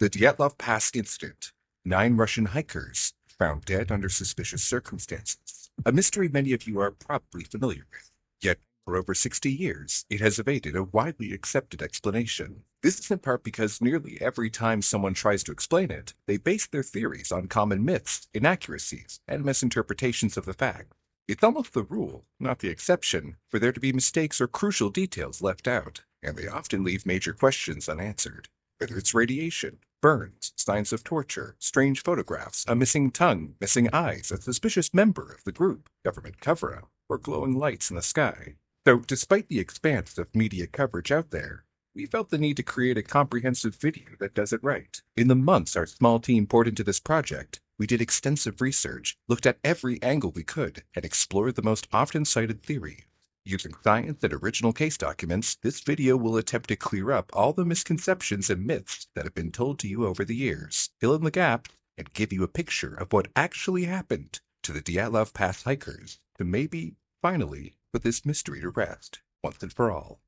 The Dyatlov Pass Incident. 9 Russian hikers found dead under suspicious circumstances. A mystery many of you are probably familiar with. Yet, for over 60 years, it has evaded a widely accepted explanation. This is in part because nearly every time someone tries to explain it, they base their theories on common myths, inaccuracies, and misinterpretations of the facts. It's almost the rule, not the exception, for there to be mistakes or crucial details left out, and they often leave major questions unanswered. Whether it's radiation, burns, signs of torture, strange photographs, a missing tongue, missing eyes, a suspicious member of the group, government cover-up, or glowing lights in the sky. So, despite the expanse of media coverage out there, we felt the need to create a comprehensive video that does it right. In the months our small team poured into this project, we did extensive research, looked at every angle we could, and explored the most often cited theories. Using science and original case documents, this video will attempt to clear up all the misconceptions and myths that have been told to you over the years, fill in the gaps, and give you a picture of what actually happened to the Dyatlov Pass hikers to maybe, finally, put this mystery to rest, once and for all.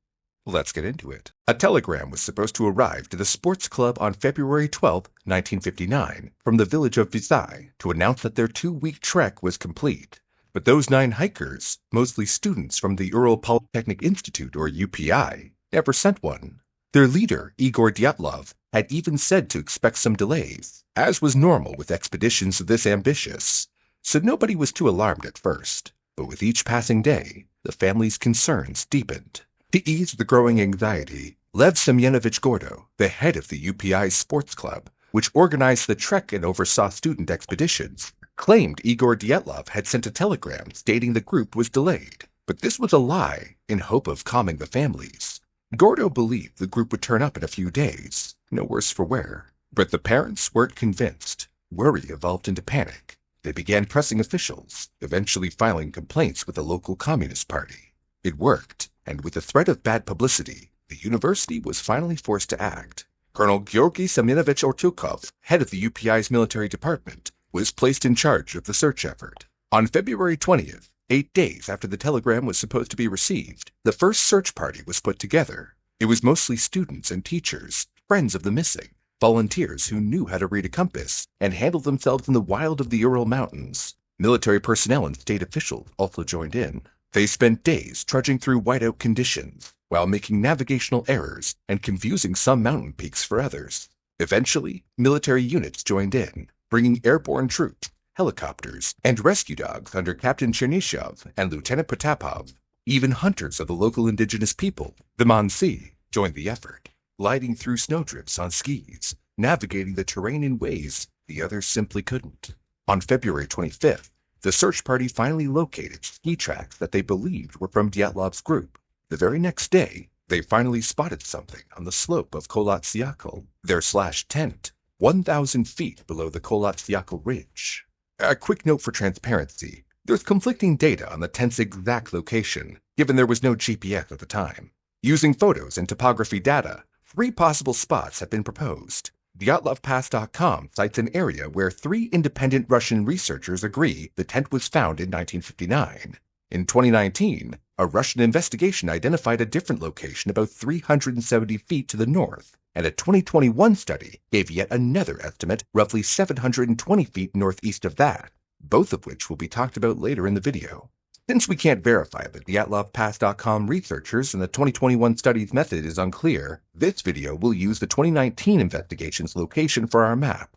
Let's get into it. A telegram was supposed to arrive to the sports club on February 12, 1959, from the village of Visay to announce that their 2-week trek was complete. But those 9 hikers, mostly students from the Ural Polytechnic Institute or UPI, never sent one. Their leader, Igor Dyatlov, had even said to expect some delays, as was normal with expeditions this ambitious. So nobody was too alarmed at first. But with each passing day, the family's concerns deepened. To ease the growing anxiety, Lev Semyonovich Gordo, the head of the UPI sports club, which organized the trek and oversaw student expeditions, claimed Igor Dyatlov had sent a telegram stating the group was delayed. But this was a lie, in hope of calming the families. Gordo believed the group would turn up in a few days, no worse for wear. But the parents weren't convinced. Worry evolved into panic. They began pressing officials, eventually filing complaints with the local Communist Party. It worked, and with the threat of bad publicity, the university was finally forced to act. Colonel Georgy Semyonovich Ortukov, head of the UPI's military department, was placed in charge of the search effort. On February 20th, 8 days after the telegram was supposed to be received, the first search party was put together. It was mostly students and teachers, friends of the missing, volunteers who knew how to read a compass and handled themselves in the wild of the Ural Mountains. Military personnel and state officials also joined in. They spent days trudging through whiteout conditions, while making navigational errors and confusing some mountain peaks for others. Eventually, military units joined in, bringing airborne troops, helicopters, and rescue dogs under Captain Chernyshov and Lieutenant Potapov. Even hunters of the local indigenous people, the Mansi, joined the effort, gliding through snowdrifts on skis, navigating the terrain in ways the others simply couldn't. On February 25th, the search party finally located ski tracks that they believed were from Dyatlov's group. The very next day, they finally spotted something on the slope of Kholat Syakhl, their tent, 1,000 feet below the Kholat Syakhl ridge. A quick note for transparency. There's conflicting data on the tent's exact location, given there was no GPS at the time. Using photos and topography data, 3 possible spots have been proposed. Dyatlovpass.com cites an area where 3 independent Russian researchers agree the tent was found in 1959. In 2019, a Russian investigation identified a different location about 370 feet to the north, and a 2021 study gave yet another estimate roughly 720 feet northeast of that, both of which will be talked about later in the video. Since we can't verify that the Dyatlov.com researchers and the 2021 study's method is unclear, this video will use the 2019 investigation's location for our map.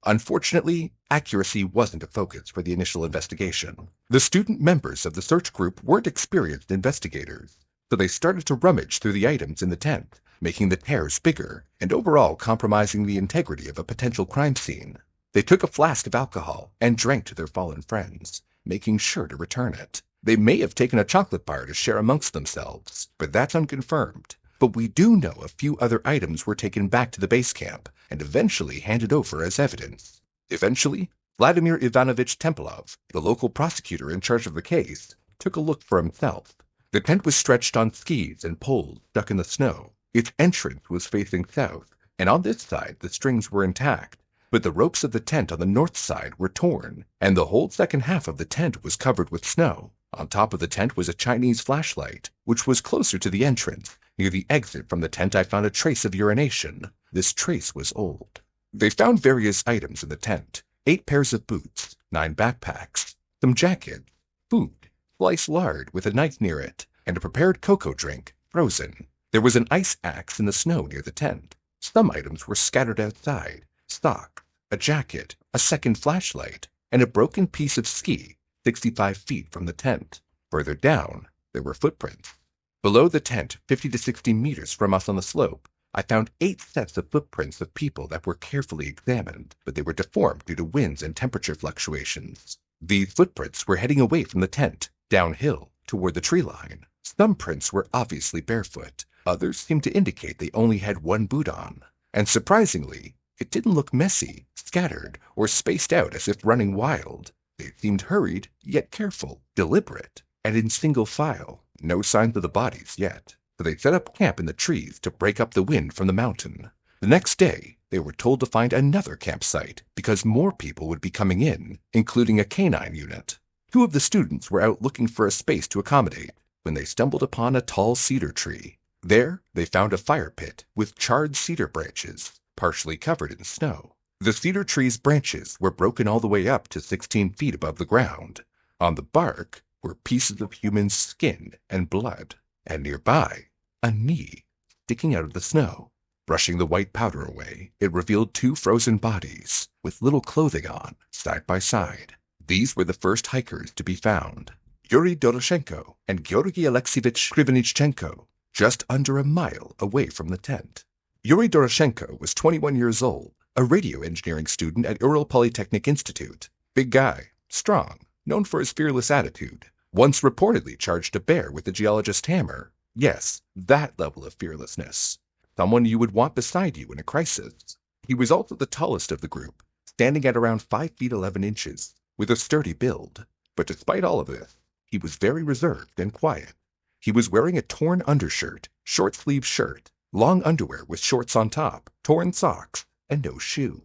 Unfortunately, accuracy wasn't a focus for the initial investigation. The student members of the search group weren't experienced investigators, so they started to rummage through the items in the tent, making the tears bigger and overall compromising the integrity of a potential crime scene. They took a flask of alcohol and drank to their fallen friends, making sure to return it. They may have taken a chocolate bar to share amongst themselves, but that's unconfirmed. But we do know a few other items were taken back to the base camp and eventually handed over as evidence. Eventually, Vladimir Ivanovich Tempelov, the local prosecutor in charge of the case, took a look for himself. The tent was stretched on skis and poles stuck in the snow. Its entrance was facing south, and on this side the strings were intact. But the ropes of the tent on the north side were torn, and the whole second half of the tent was covered with snow. On top of the tent was a Chinese flashlight, which was closer to the entrance. Near the exit from the tent I found a trace of urination. This trace was old. They found various items in the tent: 8 pairs of boots, 9 backpacks, some jackets, food, sliced lard with a knife near it, and a prepared cocoa drink, frozen. There was an ice axe in the snow near the tent. Some items were scattered outside: socks, a jacket, a second flashlight, and a broken piece of ski 65 feet from the tent. Further down, there were footprints. Below the tent, 50 to 60 meters from us on the slope, I found 8 sets of footprints of people that were carefully examined, but they were deformed due to winds and temperature fluctuations. These footprints were heading away from the tent, downhill, toward the tree line. Some prints were obviously barefoot. Others seemed to indicate they only had one boot on. And surprisingly, it didn't look messy, scattered, or spaced out as if running wild. They seemed hurried, yet careful, deliberate, and in single file. No signs of the bodies yet. So they set up camp in the trees to break up the wind from the mountain. The next day, they were told to find another campsite because more people would be coming in, including a canine unit. 2 of the students were out looking for a space to accommodate when they stumbled upon a tall cedar tree. There, they found a fire pit with charred cedar branches, partially covered in snow. The cedar tree's branches were broken all the way up to 16 feet above the ground. On the bark were pieces of human skin and blood, and nearby, a knee sticking out of the snow. Brushing the white powder away, it revealed 2 frozen bodies with little clothing on, side by side. These were the first hikers to be found: Yuri Doroshenko and Georgy Alexeyevich Krivonischenko, just under a mile away from the tent. Yuri Doroshenko was 21 years old, a radio engineering student at Ural Polytechnic Institute. Big guy, strong, known for his fearless attitude. Once reportedly charged a bear with a geologist's hammer. Yes, that level of fearlessness. Someone you would want beside you in a crisis. He was also the tallest of the group, standing at around 5 feet 11 inches, with a sturdy build. But despite all of this, he was very reserved and quiet. He was wearing a torn undershirt, short-sleeved shirt, long underwear with shorts on top, torn socks, and no shoe.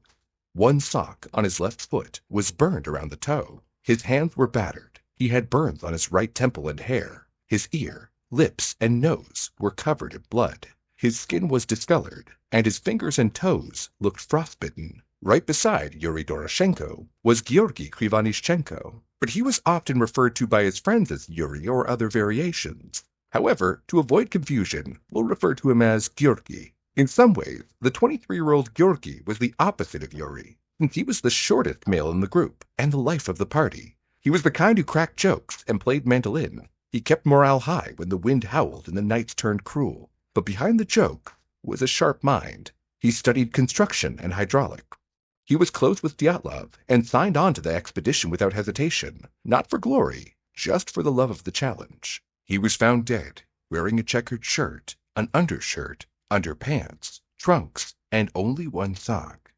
One sock on his left foot was burned around the toe. His hands were battered. He had burns on his right temple and hair. His ear, lips, and nose were covered in blood. His skin was discolored, and his fingers and toes looked frostbitten. Right beside Yuri Doroshenko was Georgy Krivonischenko, but he was often referred to by his friends as Yuri or other variations. However, to avoid confusion, we'll refer to him as Georgy. In some ways, the 23-year-old Georgy was the opposite of Yuri, since he was the shortest male in the group and the life of the party. He was the kind who cracked jokes and played mandolin. He kept morale high when the wind howled and the nights turned cruel. But behind the joke was a sharp mind. He studied construction and hydraulic. He was close with Dyatlov and signed on to the expedition without hesitation, not for glory, just for the love of the challenge. He was found dead, wearing a checkered shirt, an undershirt, underpants, trunks, and only one sock.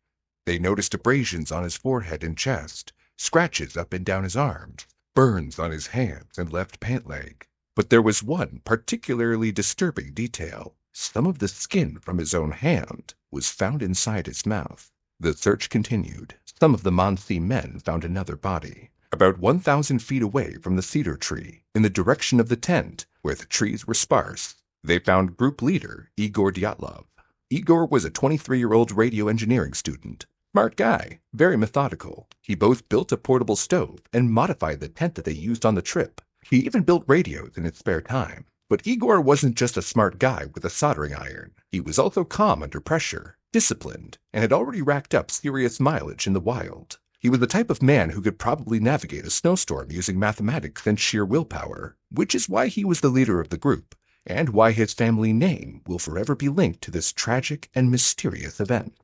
They noticed abrasions on his forehead and chest, scratches up and down his arms, burns on his hands and left pant leg. But there was one particularly disturbing detail. Some of the skin from his own hand was found inside his mouth. The search continued. Some of the Mansi men found another body, about 1,000 feet away from the cedar tree, in the direction of the tent, where the trees were sparse. They found group leader Igor Dyatlov. Igor was a 23-year-old radio engineering student. Smart guy, very methodical. He both built a portable stove and modified the tent that they used on the trip. He even built radios in his spare time. But Igor wasn't just a smart guy with a soldering iron. He was also calm under pressure, disciplined, and had already racked up serious mileage in the wild. He was the type of man who could probably navigate a snowstorm using mathematics and sheer willpower, which is why he was the leader of the group, and why his family name will forever be linked to this tragic and mysterious event.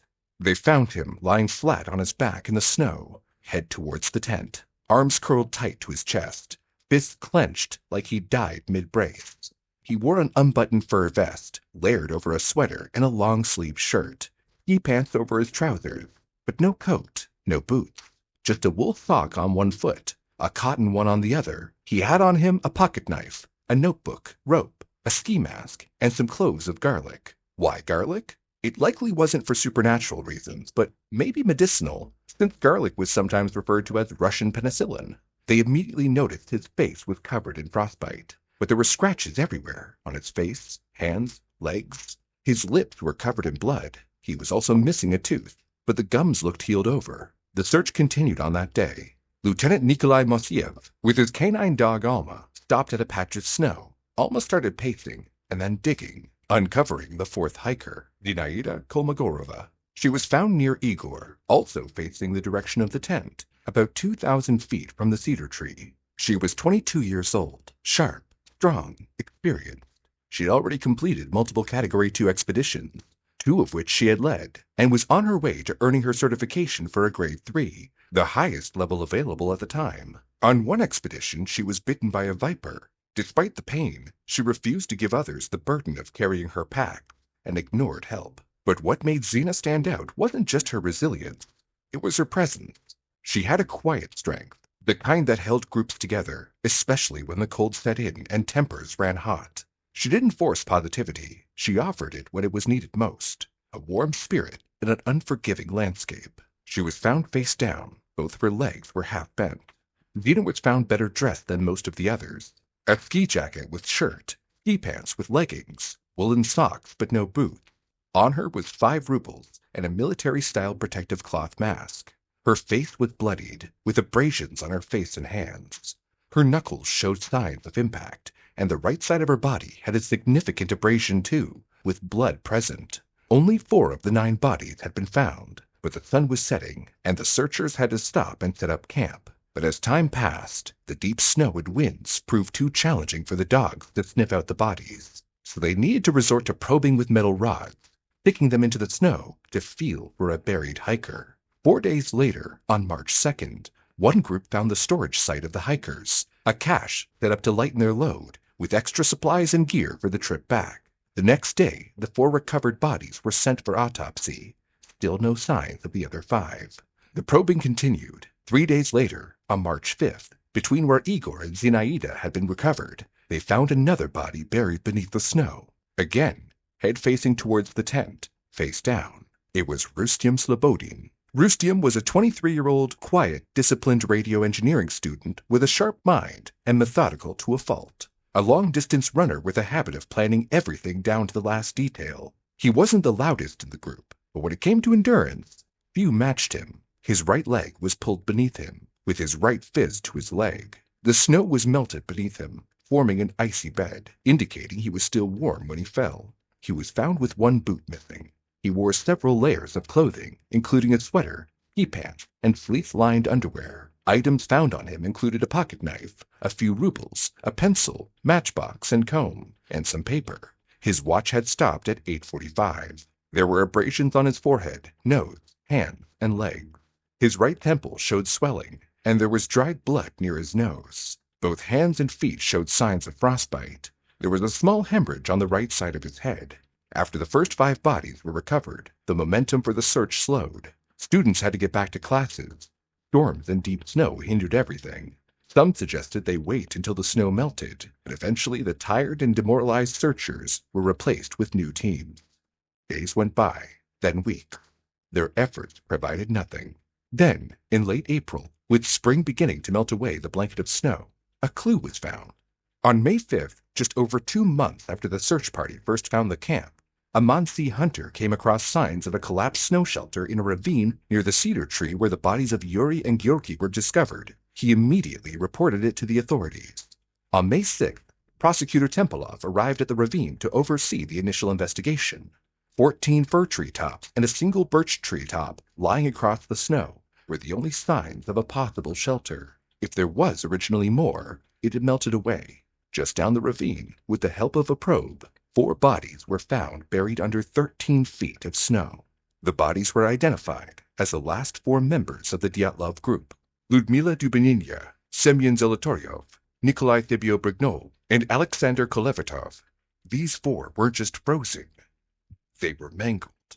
They found him lying flat on his back in the snow, head towards the tent, arms curled tight to his chest, fists clenched like he died mid-brace. He wore an unbuttoned fur vest, layered over a sweater and a long-sleeved shirt, ski pants over his trousers, but no coat, no boots, just a wool sock on one foot, a cotton one on the other. He had on him a pocket knife, a notebook, rope, a ski mask, and some cloves of garlic. Why garlic? It likely wasn't for supernatural reasons, but maybe medicinal, since garlic was sometimes referred to as Russian penicillin. They immediately noticed his face was covered in frostbite, but there were scratches everywhere, on his face, hands, legs. His lips were covered in blood. He was also missing a tooth. but the gums looked healed over. The search continued on that day. Lieutenant Nikolai Mosiev, with his canine dog Alma, stopped at a patch of snow. Alma started pacing and then digging, uncovering the fourth hiker, Zinaida Kolmogorova. She was found near Igor, also facing the direction of the tent, about 2,000 feet from the cedar tree. She was 22 years old, sharp, strong, experienced. She had already completed multiple Category 2 expeditions, 2 of which she had led, and was on her way to earning her certification for a Grade 3, the highest level available at the time. On one expedition, she was bitten by a viper. Despite the pain, she refused to give others the burden of carrying her pack and ignored help. But what made Zina stand out wasn't just her resilience, it was her presence. She had a quiet strength, the kind that held groups together, especially when the cold set in and tempers ran hot. She didn't force positivity, she offered it when it was needed most, a warm spirit in an unforgiving landscape. She was found face down, both of her legs were half bent. Zina was found better dressed than most of the others. A ski jacket with shirt, ski pants with leggings, woolen socks but no boots. On her was 5 rubles and a military-style protective cloth mask. Her face was bloodied, with abrasions on her face and hands. Her knuckles showed signs of impact, and the right side of her body had a significant abrasion too, with blood present. Only 4 of the 9 bodies had been found, but the sun was setting, and the searchers had to stop and set up camp. But as time passed, the deep snow and winds proved too challenging for the dogs to sniff out the bodies, so they needed to resort to probing with metal rods, sticking them into the snow to feel for a buried hiker. 4 days later, on March 2nd, one group found the storage site of the hikers, a cache set up to lighten their load, with extra supplies and gear for the trip back. The next day, the 4 recovered bodies were sent for autopsy. Still no signs of the other 5. The probing continued. 3 days later, on March 5th, between where Igor and Zinaida had been recovered, they found another body buried beneath the snow. Again, head facing towards the tent, face down. It was Rustem Slobodin. Rustem was a 23-year-old, quiet, disciplined radio engineering student with a sharp mind and methodical to a fault. A long-distance runner with a habit of planning everything down to the last detail. He wasn't the loudest in the group, but when it came to endurance, few matched him. His right leg was pulled beneath him, with his right fist to his leg. The snow was melted beneath him, forming an icy bed, indicating he was still warm when he fell. He was found with 1 boot missing. He wore several layers of clothing, including a sweater, ski pants, and fleece-lined underwear. Items found on him included a pocket knife, a few rubles, a pencil, matchbox and comb, and some paper. His watch had stopped at 8:45. There were abrasions on his forehead, nose, hands, and legs. His right temple showed swelling, and there was dried blood near his nose. Both hands and feet showed signs of frostbite. There was a small hemorrhage on the right side of his head. After the first 5 bodies were recovered, the momentum for the search slowed. Students had to get back to classes. Storms and deep snow hindered everything. Some suggested they wait until the snow melted, but eventually the tired and demoralized searchers were replaced with new teams. Days went by, then weeks. Their efforts provided nothing. Then, in late April, with spring beginning to melt away the blanket of snow, a clue was found. On May 5th, just over 2 months after the search party first found the camp, a Mansi hunter came across signs of a collapsed snow shelter in a ravine near the cedar tree where the bodies of Yuri and Georgi were discovered. He immediately reported it to the authorities. On May 6th, Prosecutor Tempelov arrived at the ravine to oversee the initial investigation. 14 fir tree tops and a single birch tree top lying across the snow were the only signs of a possible shelter. If there was originally more, it had melted away. Just down the ravine, with the help of a probe, 4 bodies were found buried under 13 feet of snow. The bodies were identified as the last 4 members of the Dyatlov group: Ludmila Dubinina, Semyon Zolotaryov, Nikolai Thibio-Brignol, and Alexander Kolevatov. These 4 weren't just frozen. They were mangled.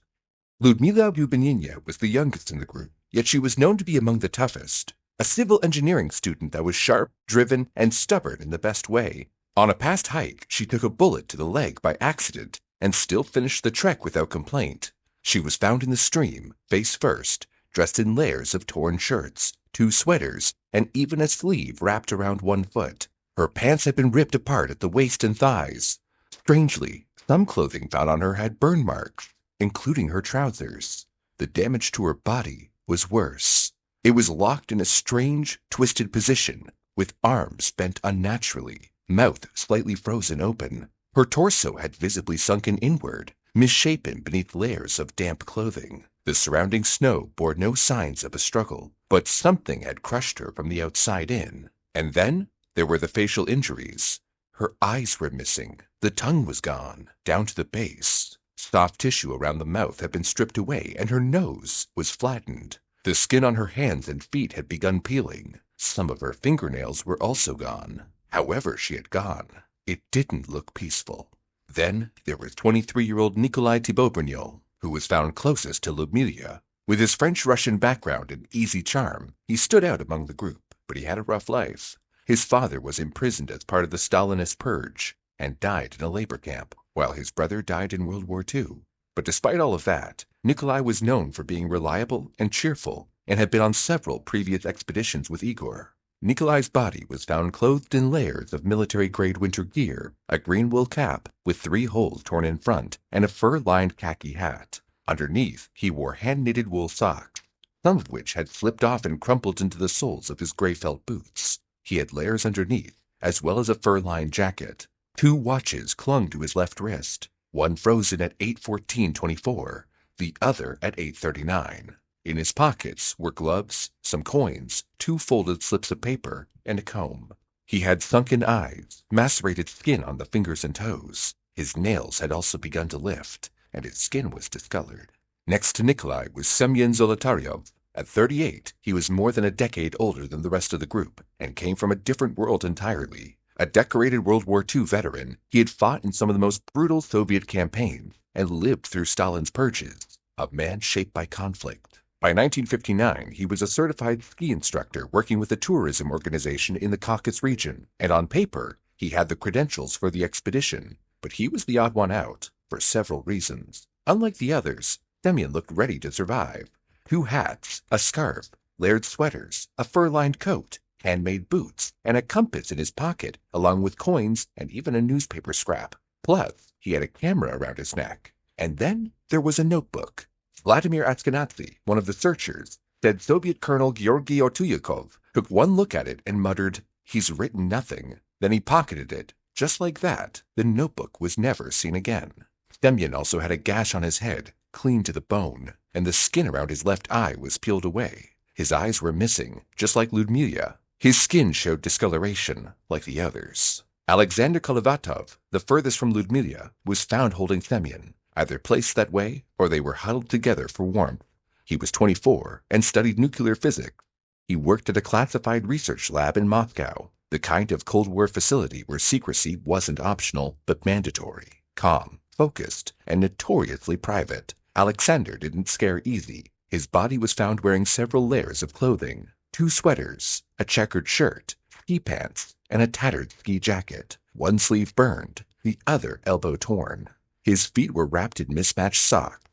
Ludmila Dubinina was the youngest in the group, yet she was known to be among the toughest. A civil engineering student that was sharp, driven, and stubborn in the best way. On a past hike, she took a bullet to the leg by accident and still finished the trek without complaint. She was found in the stream, face first, dressed in layers of torn shirts, 2 sweaters, and even a sleeve wrapped around 1 foot. Her pants had been ripped apart at the waist and thighs. Strangely, some clothing found on her had burn marks, including her trousers. The damage to her body was worse. It was locked in a strange, twisted position, with arms bent unnaturally, mouth slightly frozen open. Her torso had visibly sunken inward, misshapen beneath layers of damp clothing. The surrounding snow bore no signs of a struggle, but something had crushed her from the outside in. And then there were the facial injuries. Her eyes were missing, the tongue was gone, down to the base. Soft tissue around the mouth had been stripped away, and her nose was flattened. The skin on her hands and feet had begun peeling. Some of her fingernails were also gone. However she had gone, it didn't look peaceful. Then there was 23-year-old Nikolai Thibault-Brignol, who was found closest to Ludmilla. With his French-Russian background and easy charm, he stood out among the group, but he had a rough life. His father was imprisoned as part of the Stalinist purge and died in a labor camp, while his brother died in World War II. But despite all of that, Nikolai was known for being reliable and cheerful, and had been on several previous expeditions with Igor. Nikolai's body was found clothed in layers of military-grade winter gear, a green wool cap with 3 holes torn in front, and a fur-lined khaki hat. Underneath, he wore hand-knitted wool socks, some of which had slipped off and crumpled into the soles of his gray felt boots. He had layers underneath, as well as a fur-lined jacket. 2 watches clung to his left wrist, one frozen at 8:14:24, the other at 8:39. In his pockets were gloves, some coins, 2 folded slips of paper, and a comb. He had sunken eyes, macerated skin on the fingers and toes. His nails had also begun to lift, and his skin was discolored. Next to Nikolai was Semyon Zolotaryov. At 38, he was more than a decade older than the rest of the group, and came from a different world entirely. A decorated World War II veteran, he had fought in some of the most brutal Soviet campaigns, and lived through Stalin's purges. A man shaped by conflict. By 1959, he was a certified ski instructor working with a tourism organization in the Caucasus region, and on paper, he had the credentials for the expedition. But he was the odd one out, for several reasons. Unlike the others, Semyon looked ready to survive. 2 hats, a scarf, layered sweaters, a fur-lined coat, handmade boots, and a compass in his pocket, along with coins and even a newspaper scrap. Plus, he had a camera around his neck. And then there was a notebook. Vladimir Ashkenazy, one of the searchers, said Soviet Colonel Georgy Ortyakov took one look at it and muttered, "He's written nothing." Then he pocketed it. Just like that, the notebook was never seen again. Semyon also had a gash on his head, clean to the bone, and the skin around his left eye was peeled away. His eyes were missing, just like Ludmilla. His skin showed discoloration, like the others. Alexander Kolovatov, the furthest from Ludmilla, was found holding Semyon, either placed that way or they were huddled together for warmth. He was 24 and studied nuclear physics. He worked at a classified research lab in Moscow, the kind of Cold War facility where secrecy wasn't optional but mandatory. Calm, focused, and notoriously private, Alexander didn't scare easy. His body was found wearing several layers of clothing, 2 sweaters, a checkered shirt, ski pants, and a tattered ski jacket, one sleeve burned, the other elbow torn. His feet were wrapped in mismatched socks,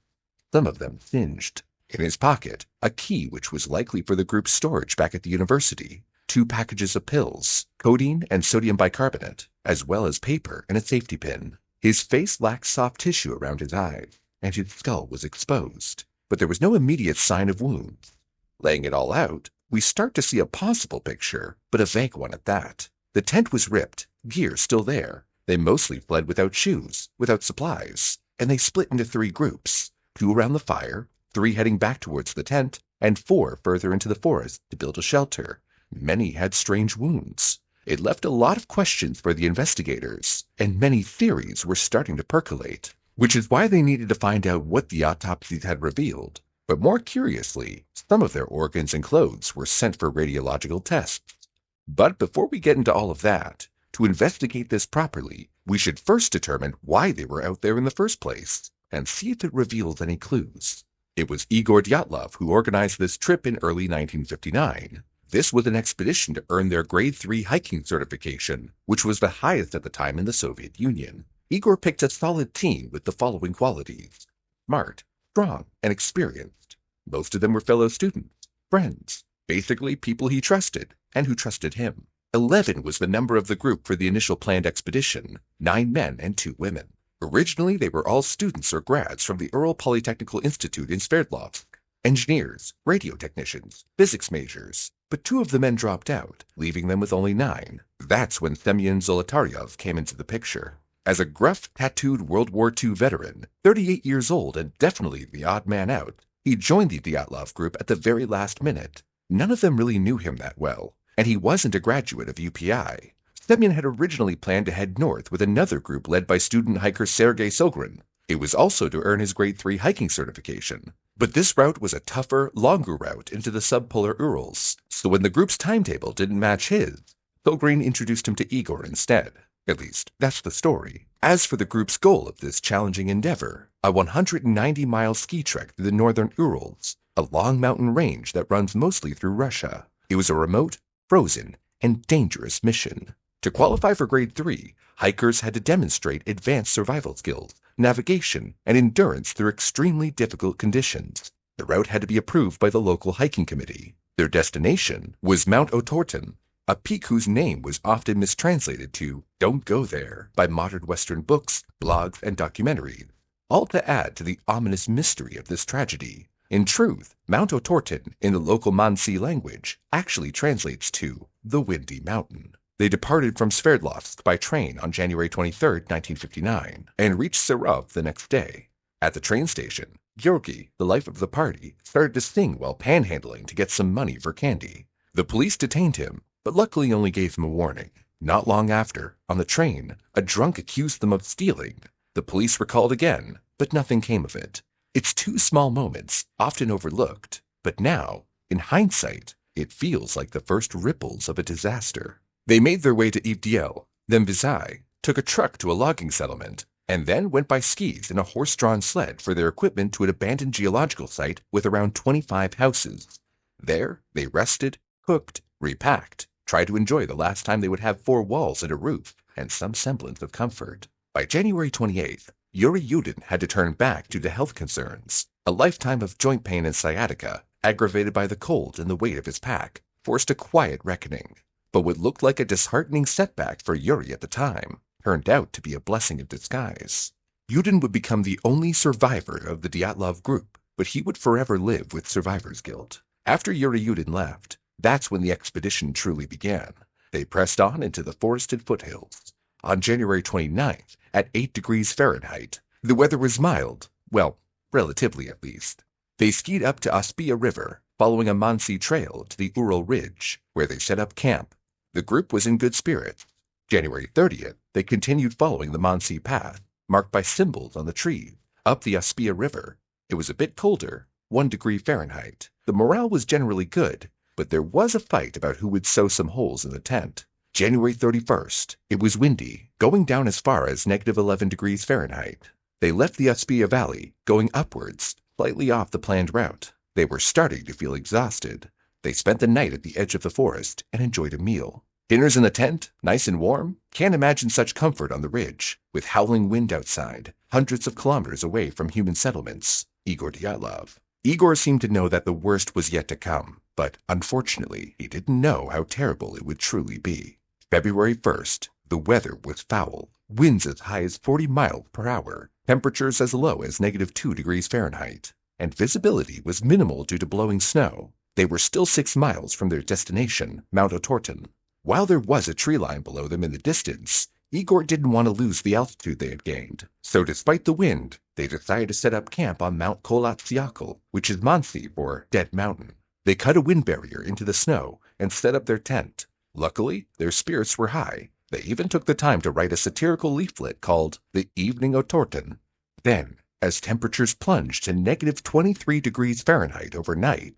some of them singed. In his pocket, a key which was likely for the group's storage back at the university, 2 packages of pills, codeine and sodium bicarbonate, as well as paper and a safety pin. His face lacked soft tissue around his eyes, and his skull was exposed, but there was no immediate sign of wounds. Laying it all out, we start to see a possible picture, but a vague one at that. The tent was ripped, gear still there. They mostly fled without shoes, without supplies, and they split into 3 groups, 2 around the fire, 3 heading back towards the tent, and 4 further into the forest to build a shelter. Many had strange wounds. It left a lot of questions for the investigators, and many theories were starting to percolate, which is why they needed to find out what the autopsies had revealed. But more curiously, some of their organs and clothes were sent for radiological tests. But before we get into all of that, to investigate this properly, we should first determine why they were out there in the first place, and see if it reveals any clues. It was Igor Dyatlov who organized this trip in early 1959. This was an expedition to earn their Grade 3 hiking certification, which was the highest at the time in the Soviet Union. Igor picked a solid team with the following qualities: smart, strong, and experienced. Most of them were fellow students, friends, basically people he trusted, and who trusted him. 11 was the number of the group for the initial planned expedition, 9 men and 2 women. Originally, they were all students or grads from the Ural Polytechnical Institute in Sverdlovsk. engineers, radio technicians, physics majors. But 2 of the men dropped out, leaving them with only 9. That's when Semyon Zolotaryov came into the picture. As a gruff, tattooed World War II veteran, 38 years old and definitely the odd man out, he joined the Dyatlov group at the very last minute. None of them really knew him that well, and he wasn't a graduate of UPI. Semyon had originally planned to head north with another group led by student hiker Sergei Sogrin. It was also to earn his grade 3 hiking certification. But this route was a tougher, longer route into the subpolar Urals, so when the group's timetable didn't match his, Sogrin introduced him to Igor instead. At least, that's the story. As for the group's goal of this challenging endeavor, a 190-mile ski trek through the northern Urals, a long mountain range that runs mostly through Russia. It was a remote, frozen, and dangerous mission. To qualify for grade 3, hikers had to demonstrate advanced survival skills, navigation, and endurance through extremely difficult conditions. The route had to be approved by the local hiking committee. Their destination was Mount Otorten, a peak whose name was often mistranslated to "Don't Go There" by modern Western books, blogs, and documentaries, all to add to the ominous mystery of this tragedy. In truth, Mount Otorten, in the local Mansi language, actually translates to the Windy Mountain. They departed from Sverdlovsk by train on January 23, 1959, and reached Serov the next day. At the train station, Georgy, the life of the party, started to sing while panhandling to get some money for candy. The police detained him, but luckily only gave him a warning. Not long after, on the train, a drunk accused them of stealing. The police were called again, but nothing came of it. It's 2 small moments, often overlooked, but now, in hindsight, it feels like the first ripples of a disaster. They made their way to Ivdel, then Vizhai, took a truck to a logging settlement, and then went by skis in a horse-drawn sled for their equipment to an abandoned geological site with around 25 houses. There, they rested, cooked, repacked, tried to enjoy the last time they would have 4 walls and a roof, and some semblance of comfort. By January 28th, Yuri Yudin had to turn back due to health concerns. A lifetime of joint pain and sciatica, aggravated by the cold and the weight of his pack, forced a quiet reckoning. But what looked like a disheartening setback for Yuri at the time turned out to be a blessing in disguise. Yudin would become the only survivor of the Dyatlov group, but he would forever live with survivor's guilt. After Yuri Yudin left, that's when the expedition truly began. They pressed on into the forested foothills. On January 29th, at 8 degrees Fahrenheit, the weather was mild, well, relatively at least. They skied up to Ospia River, following a Mansi trail to the Ural Ridge, where they set up camp. The group was in good spirits. January 30th, they continued following the Mansi path, marked by symbols on the trees, up the Ospia River. It was a bit colder, 1 degree Fahrenheit. The morale was generally good, but there was a fight about who would sew some holes in the tent. January 31st, it was windy, going down as far as -11 degrees Fahrenheit. They left the Ospia Valley, going upwards, slightly off the planned route. They were starting to feel exhausted. They spent the night at the edge of the forest and enjoyed a meal. Dinner's in the tent, nice and warm. Can't imagine such comfort on the ridge, with howling wind outside, hundreds of kilometers away from human settlements. Igor Dyatlov. Igor seemed to know that the worst was yet to come, but unfortunately, he didn't know how terrible it would truly be. February 1st, the weather was foul. Winds as high as 40 miles per hour, temperatures as low as -2 degrees Fahrenheit, and visibility was minimal due to blowing snow. They were still 6 miles from their destination, Mount Otorten. While there was a tree line below them in the distance, Igor didn't want to lose the altitude they had gained. So despite the wind, they decided to set up camp on Mount Kolatsiakal, which is Mansi for Dead Mountain. They cut a wind barrier into the snow and set up their tent. Luckily, their spirits were high. They even took the time to write a satirical leaflet called The Evening Otorten. Then, as temperatures plunged to -23 degrees Fahrenheit overnight,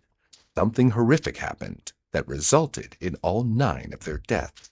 something horrific happened that resulted in all 9 of their deaths.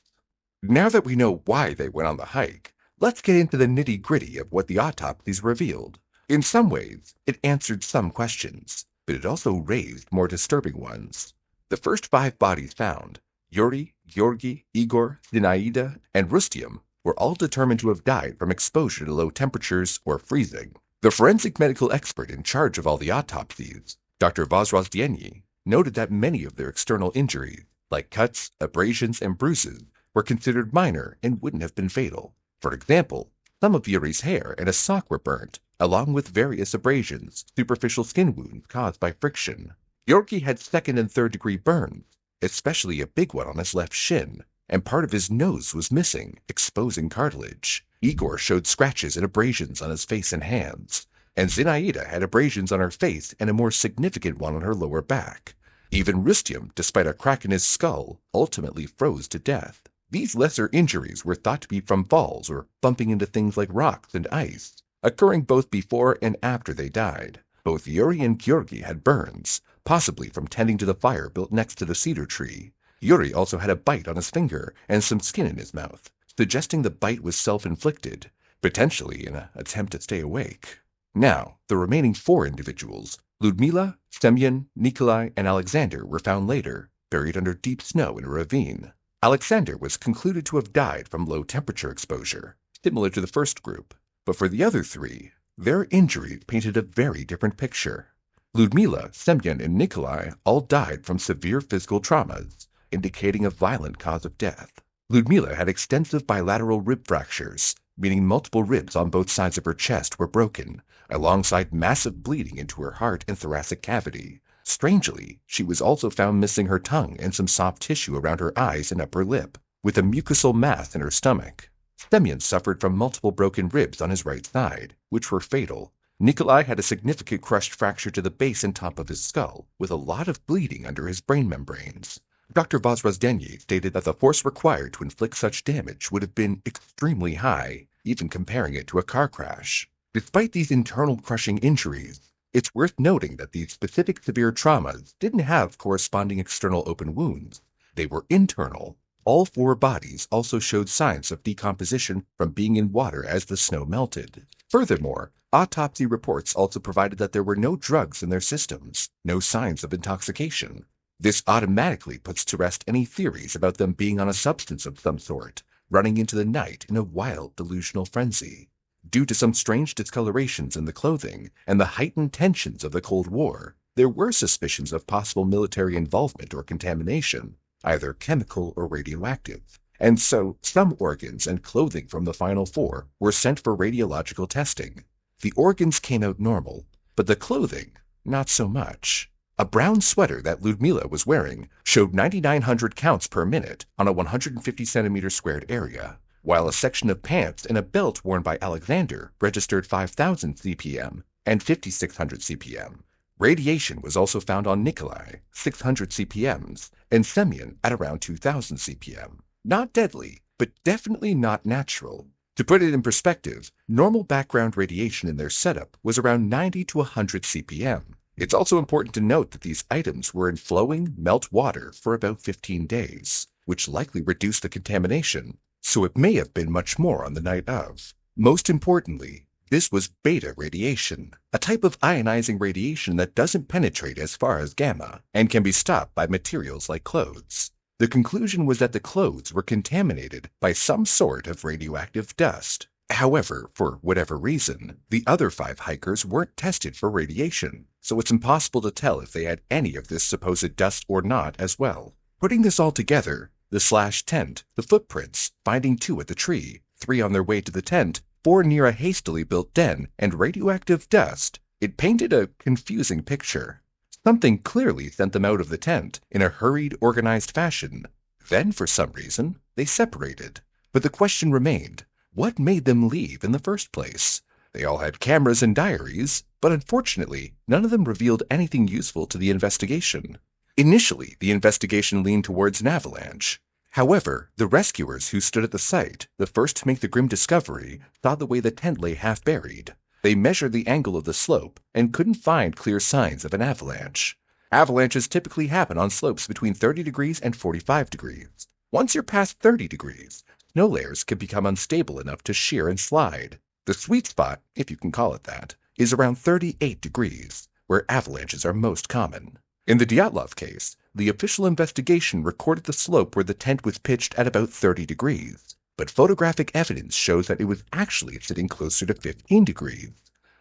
Now that we know why they went on the hike, let's get into the nitty-gritty of what the autopsies revealed. In some ways, it answered some questions, but it also raised more disturbing ones. The first 5 bodies found, Yuri, Georgy, Igor, Zinaida, and Rustium, were all determined to have died from exposure to low temperatures or freezing. The forensic medical expert in charge of all the autopsies, Dr. Vozrozdenyi, noted that many of their external injuries, like cuts, abrasions, and bruises, were considered minor and wouldn't have been fatal. For example, Some of Yuri's hair and a sock were burnt, along with various abrasions, superficial skin wounds caused by friction. Georgi had second and third degree burns, especially a big one on his left shin, and part of his nose was missing, exposing cartilage. Igor showed scratches and abrasions on his face and hands, and Zinaida had abrasions on her face and a more significant one on her lower back. Even Rustem, despite a crack in his skull, ultimately froze to death. These lesser injuries were thought to be from falls or bumping into things like rocks and ice, occurring both before and after they died. Both Yuri and Georgi had burns, possibly from tending to the fire built next to the cedar tree. Yuri also had a bite on his finger and some skin in his mouth, suggesting the bite was self-inflicted, potentially in an attempt to stay awake. Now, the remaining 4 individuals, Ludmila, Semyon, Nikolai, and Alexander, were found later, buried under deep snow in a ravine. Alexander was concluded to have died from low temperature exposure, similar to the first group, but for the other 3, their injuries painted a very different picture. Ludmila, Semyon, and Nikolai all died from severe physical traumas, indicating a violent cause of death. Ludmila had extensive bilateral rib fractures, meaning multiple ribs on both sides of her chest were broken, alongside massive bleeding into her heart and thoracic cavity. Strangely, she was also found missing her tongue and some soft tissue around her eyes and upper lip, with a mucosal mass in her stomach. Semyon suffered from multiple broken ribs on his right side, which were fatal. Nikolai had a significant crushed fracture to the base and top of his skull, with a lot of bleeding under his brain membranes. Dr. Vozrozdenyi stated that the force required to inflict such damage would have been extremely high, even comparing it to a car crash. Despite these internal crushing injuries, it's worth noting that these specific severe traumas didn't have corresponding external open wounds. They were internal. All 4 bodies also showed signs of decomposition from being in water as the snow melted. Furthermore, autopsy reports also provided that there were no drugs in their systems, no signs of intoxication. This automatically puts to rest any theories about them being on a substance of some sort, running into the night in a wild delusional frenzy. Due to some strange discolorations in the clothing and the heightened tensions of the Cold War, there were suspicions of possible military involvement or contamination, either chemical or radioactive. And so, some organs and clothing from the final 4 were sent for radiological testing. The organs came out normal, but the clothing, not so much. A brown sweater that Ludmila was wearing showed 9,900 counts per minute on a 150 centimeter squared area, while a section of pants and a belt worn by Alexander registered 5,000 CPM and 5,600 CPM. Radiation was also found on Nikolai, 600 CPMs, and Semyon at around 2,000 CPM. Not deadly, but definitely not natural. To put it in perspective, normal background radiation in their setup was around 90 to 100 CPM. It's also important to note that these items were in flowing, melt water for about 15 days, which likely reduced the contamination, so it may have been much more on the night of. Most importantly, this was beta radiation, a type of ionizing radiation that doesn't penetrate as far as gamma and can be stopped by materials like clothes. The conclusion was that the clothes were contaminated by some sort of radioactive dust. However, for whatever reason, the other 5 hikers weren't tested for radiation, so it's impossible to tell if they had any of this supposed dust or not as well. Putting this all together, the slashed tent, the footprints, finding 2 at the tree, 3 on their way to the tent, 4 near a hastily built den, and radioactive dust, it painted a confusing picture. Something clearly sent them out of the tent in a hurried, organized fashion. Then, for some reason, they separated. But the question remained, what made them leave in the first place? They all had cameras and diaries, but unfortunately, none of them revealed anything useful to the investigation. Initially, the investigation leaned towards an avalanche. However, the rescuers who stood at the site, the first to make the grim discovery, saw the way the tent lay half buried. They measured the angle of the slope and couldn't find clear signs of an avalanche. Avalanches typically happen on slopes between 30 degrees and 45 degrees. Once you're past 30 degrees, snow layers can become unstable enough to shear and slide. The sweet spot, if you can call it that, is around 38 degrees, where avalanches are most common. In the Dyatlov case, the official investigation recorded the slope where the tent was pitched at about 30 degrees, but photographic evidence shows that it was actually sitting closer to 15 degrees.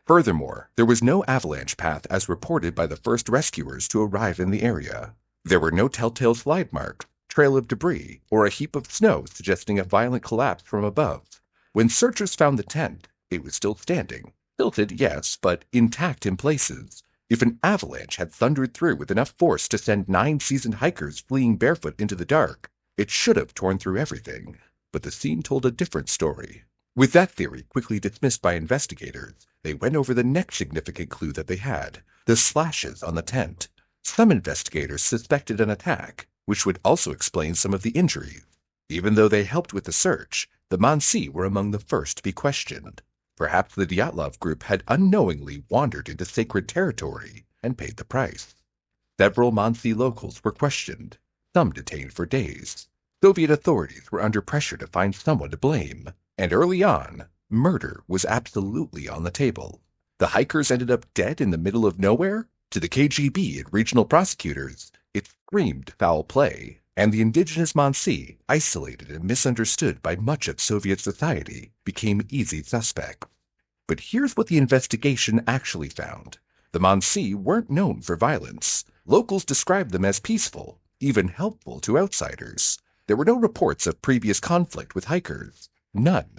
Furthermore, there was no avalanche path as reported by the first rescuers to arrive in the area. There were no telltale slide marks, trail of debris, or a heap of snow suggesting a violent collapse from above. When searchers found the tent, it was still standing. Tilted, yes, but intact in places. If an avalanche had thundered through with enough force to send 9 seasoned hikers fleeing barefoot into the dark, it should have torn through everything. But the scene told a different story. With that theory quickly dismissed by investigators, they went over the next significant clue that they had: the slashes on the tent. Some investigators suspected an attack, which would also explain some of the injuries. Even though they helped with the search, the Mansi were among the first to be questioned. Perhaps the Dyatlov group had unknowingly wandered into sacred territory and paid the price. Several Mansi locals were questioned, some detained for days. Soviet authorities were under pressure to find someone to blame, and early on, murder was absolutely on the table. The hikers ended up dead in the middle of nowhere? To the KGB and regional prosecutors, it screamed foul play, and the indigenous Mansi, isolated and misunderstood by much of Soviet society, became easy suspects. But here's what the investigation actually found. The Mansi weren't known for violence. Locals described them as peaceful, even helpful to outsiders. There were no reports of previous conflict with hikers. None.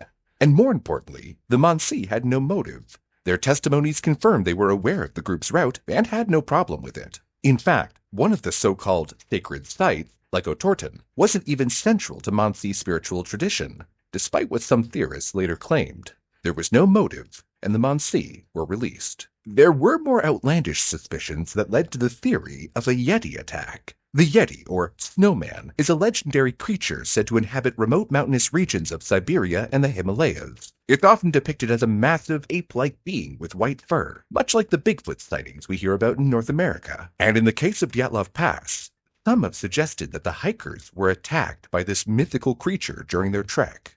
And more importantly, the Mansi had no motive. Their testimonies confirmed they were aware of the group's route and had no problem with it. In fact, one of the so-called sacred sites, like Otorten, wasn't even central to Mansi spiritual tradition, despite what some theorists later claimed. There was no motive, and the Mansi were released. There were more outlandish suspicions that led to the theory of a Yeti attack. The Yeti, or snowman, is a legendary creature said to inhabit remote mountainous regions of Siberia and the Himalayas. It's often depicted as a massive ape-like being with white fur, much like the Bigfoot sightings we hear about in North America. And in the case of Dyatlov Pass, some have suggested that the hikers were attacked by this mythical creature during their trek.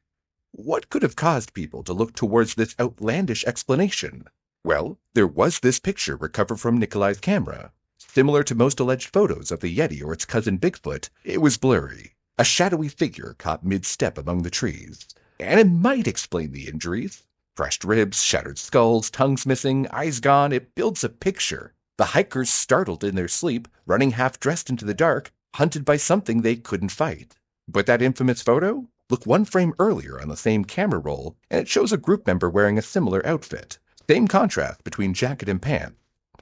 What could have caused people to look towards this outlandish explanation? Well, there was this picture recovered from Nikolai's camera. Similar to most alleged photos of the Yeti or its cousin Bigfoot, it was blurry. A shadowy figure caught mid-step among the trees. And it might explain the injuries. Crushed ribs, shattered skulls, tongues missing, eyes gone. It builds a picture. The hikers startled in their sleep, running half-dressed into the dark, hunted by something they couldn't fight. But that infamous photo? Look one frame earlier on the same camera roll, and it shows a group member wearing a similar outfit. Same contrast between jacket and pants.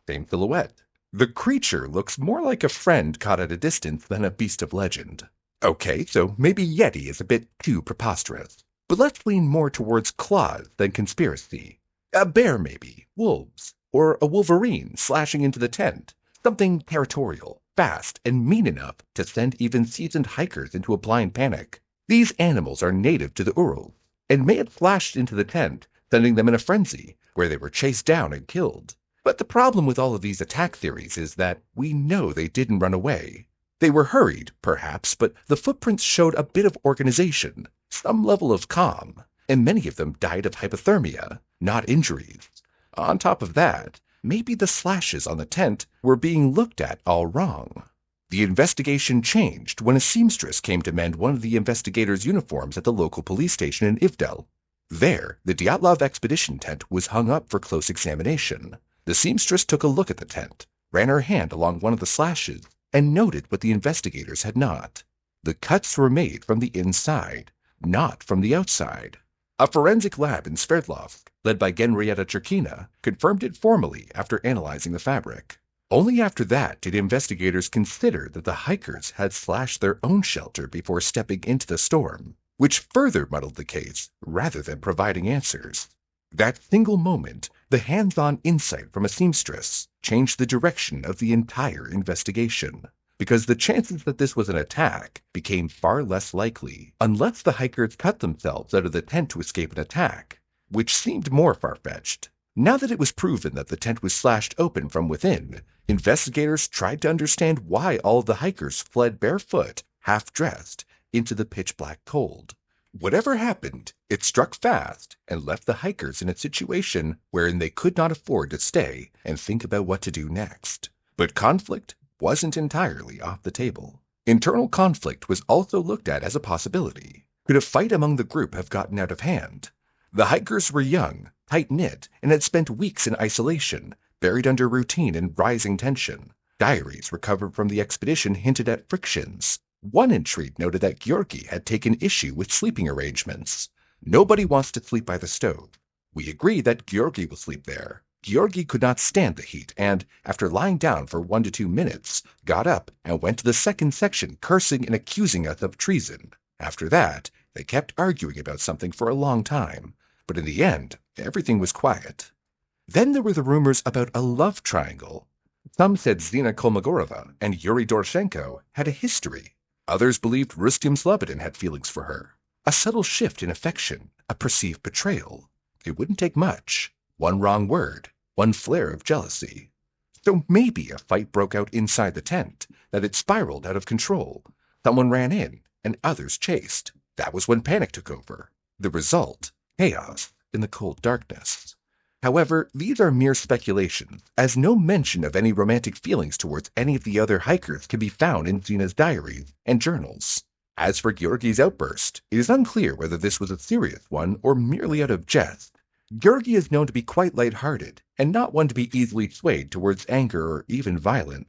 Same silhouette. The creature looks more like a friend caught at a distance than a beast of legend. Okay, so maybe Yeti is a bit too preposterous. But let's lean more towards claws than conspiracy. A bear maybe, wolves, or a wolverine slashing into the tent. Something territorial, fast, and mean enough to send even seasoned hikers into a blind panic. These animals are native to the Urals, and may have slashed into the tent, sending them in a frenzy, where they were chased down and killed. But the problem with all of these attack theories is that we know they didn't run away. They were hurried, perhaps, but the footprints showed a bit of organization, some level of calm, and many of them died of hypothermia, not injuries. On top of that, maybe the slashes on the tent were being looked at all wrong. The investigation changed when a seamstress came to mend one of the investigators' uniforms at the local police station in Ivdel. There, the Dyatlov expedition tent was hung up for close examination. The seamstress took a look at the tent, ran her hand along one of the slashes, and noted what the investigators had not. The cuts were made from the inside, not from the outside. A forensic lab in Sverdlovsk, led by Genrietta Cherkina, confirmed it formally after analyzing the fabric. Only after that did investigators consider that the hikers had slashed their own shelter before stepping into the storm, which further muddled the case rather than providing answers. That single moment, the hands-on insight from a seamstress, changed the direction of the entire investigation, because the chances that this was an attack became far less likely, unless the hikers cut themselves out of the tent to escape an attack, which seemed more far-fetched. Now that it was proven that the tent was slashed open from within, investigators tried to understand why all of the hikers fled barefoot, half-dressed, into the pitch-black cold. Whatever happened, it struck fast and left the hikers in a situation wherein they could not afford to stay and think about what to do next. But conflict wasn't entirely off the table. Internal conflict was also looked at as a possibility. Could a fight among the group have gotten out of hand? The hikers were young, tight-knit, and had spent weeks in isolation, buried under routine and rising tension. Diaries recovered from the expedition hinted at frictions. One intrigue noted that Georgi had taken issue with sleeping arrangements. Nobody wants to sleep by the stove. We agree that Georgi will sleep there. Georgi could not stand the heat and, after lying down for 1 to 2 minutes, got up and went to the second section cursing and accusing us of treason. After that, they kept arguing about something for a long time, but in the end, everything was quiet. Then there were the rumors about a love triangle. Some said Zina Kolmogorova and Yuri Doroshenko had a history. Others believed Rustem Slobodin had feelings for her. A subtle shift in affection, a perceived betrayal. It wouldn't take much. One wrong word, one flare of jealousy. So maybe a fight broke out inside the tent, that it spiraled out of control. Someone ran in, and others chased. That was when panic took over. The result, chaos in the cold darkness. However, these are mere speculations, as no mention of any romantic feelings towards any of the other hikers can be found in Zina's diaries and journals. As for Georgi's outburst, it is unclear whether this was a serious one or merely out of jest. Georgi is known to be quite light-hearted, and not one to be easily swayed towards anger or even violence.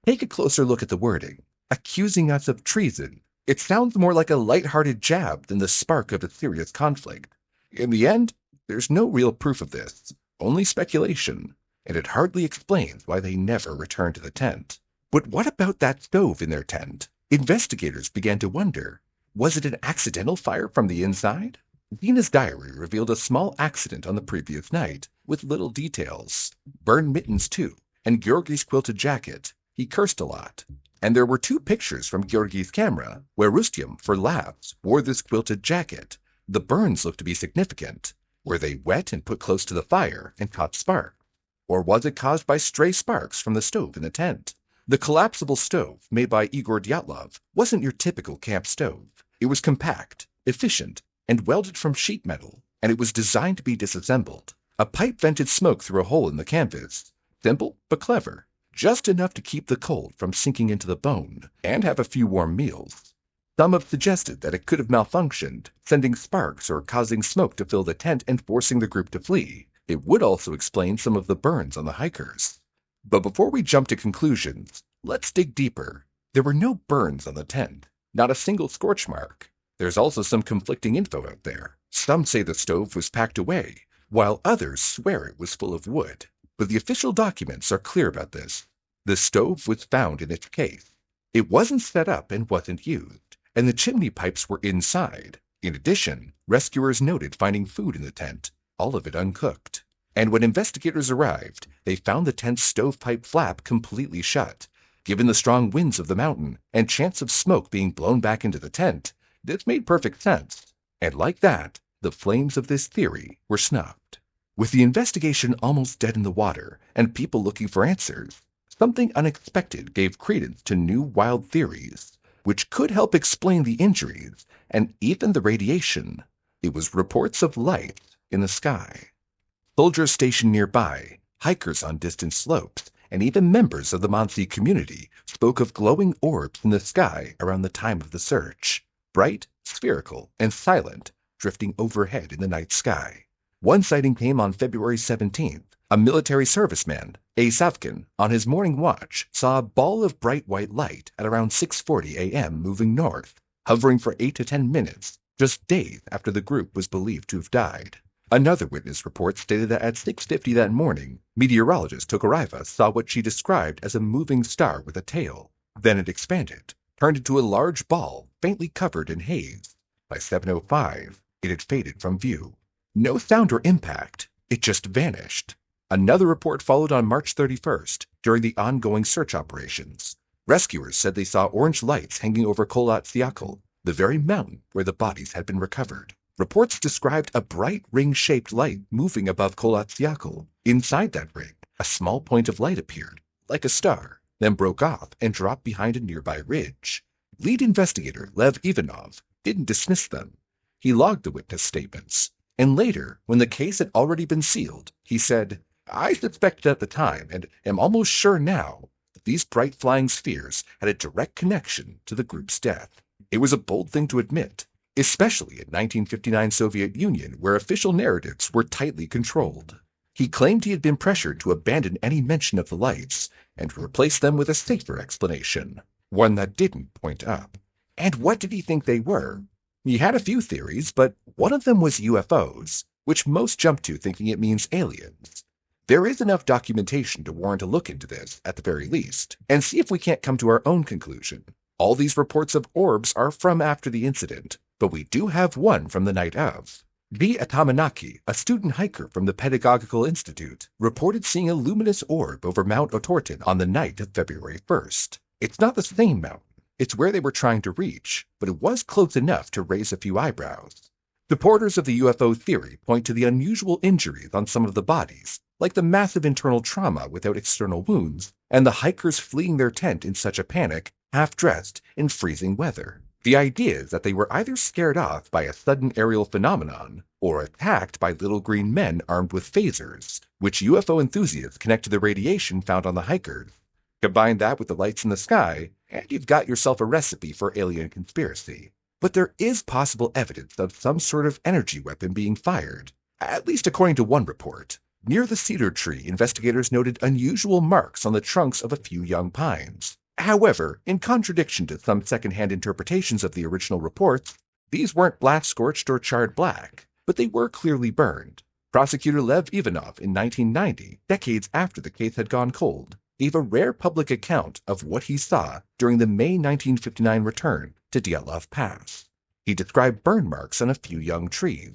Take a closer look at the wording. Accusing us of treason. It sounds more like a light-hearted jab than the spark of a serious conflict. In the end, there's no real proof of this, only speculation, and it hardly explains why they never returned to the tent. But what about that stove in their tent? Investigators began to wonder. Was it an accidental fire from the inside? Zina's diary revealed a small accident on the previous night, with little details. Burned mittens, too, and Georgi's quilted jacket. He cursed a lot. And there were 2 pictures from Georgi's camera, where Rustem, for laughs, wore this quilted jacket. The burns looked to be significant. Were they wet and put close to the fire and caught sparks? Or was it caused by stray sparks from the stove in the tent? The collapsible stove, made by Igor Dyatlov, wasn't your typical camp stove. It was compact, efficient, and welded from sheet metal, and it was designed to be disassembled. A pipe vented smoke through a hole in the canvas. Simple, but clever. Just enough to keep the cold from sinking into the bone, and have a few warm meals. Some have suggested that it could have malfunctioned, sending sparks or causing smoke to fill the tent and forcing the group to flee. It would also explain some of the burns on the hikers. But before we jump to conclusions, let's dig deeper. There were no burns on the tent, not a single scorch mark. There's also some conflicting info out there. Some say the stove was packed away, while others swear it was full of wood. But the official documents are clear about this. The stove was found in its case. It wasn't set up and wasn't used, and the chimney pipes were inside. In addition, rescuers noted finding food in the tent, all of it uncooked. And when investigators arrived, they found the tent's stovepipe flap completely shut. Given the strong winds of the mountain and chance of smoke being blown back into the tent, this made perfect sense. And like that, the flames of this theory were snuffed. With the investigation almost dead in the water and people looking for answers, something unexpected gave credence to new wild theories, which could help explain the injuries and even the radiation. It was reports of lights in the sky. Soldiers stationed nearby, hikers on distant slopes, and even members of the Mansi community spoke of glowing orbs in the sky around the time of the search. Bright, spherical, and silent, drifting overhead in the night sky. One sighting came on February 17th. A military serviceman, A. Savkin, on his morning watch, saw a ball of bright white light at around 6:40 a.m. moving north, hovering for 8 to 10 minutes, just days after the group was believed to have died. Another witness report stated that at 6:50 that morning, meteorologist Tokareva saw what she described as a moving star with a tail. Then it expanded, turned into a large ball faintly covered in haze. By 7:05, it had faded from view. No sound or impact, it just vanished. Another report followed on March 31st, during the ongoing search operations. Rescuers said they saw orange lights hanging over Kholat Syakhl, the very mountain where the bodies had been recovered. Reports described a bright ring-shaped light moving above Kholat Syakhl. Inside that ring, a small point of light appeared, like a star, then broke off and dropped behind a nearby ridge. Lead investigator Lev Ivanov didn't dismiss them. He logged the witness statements, and later, when the case had already been sealed, he said, "I suspected at the time, and am almost sure now, that these bright flying spheres had a direct connection to the group's death." It was a bold thing to admit, especially in 1959 Soviet Union, where official narratives were tightly controlled. He claimed he had been pressured to abandon any mention of the lights and to replace them with a safer explanation, one that didn't point up. And what did he think they were? He had a few theories, but one of them was UFOs, which most jump to thinking it means aliens. There is enough documentation to warrant a look into this, at the very least, and see if we can't come to our own conclusion. All these reports of orbs are from after the incident, but we do have one from the night of. V. Atamanaki, a student hiker from the Pedagogical Institute, reported seeing a luminous orb over Mount Otorten on the night of February 1st. It's not the same mountain. It's where they were trying to reach, but it was close enough to raise a few eyebrows. Supporters of the UFO theory point to the unusual injuries on some of the bodies, like the massive internal trauma without external wounds, and the hikers fleeing their tent in such a panic, half-dressed, in freezing weather. The idea is that they were either scared off by a sudden aerial phenomenon, or attacked by little green men armed with phasers, which UFO enthusiasts connect to the radiation found on the hikers. Combine that with the lights in the sky, and you've got yourself a recipe for alien conspiracy. But there is possible evidence of some sort of energy weapon being fired, at least according to one report. Near the cedar tree, investigators noted unusual marks on the trunks of a few young pines. However, in contradiction to some second-hand interpretations of the original reports, these weren't blast-scorched or charred black, but they were clearly burned. Prosecutor Lev Ivanov in 1990, decades after the case had gone cold, gave a rare public account of what he saw during the May 1959 return to Dyatlov Pass. He described burn marks on a few young trees,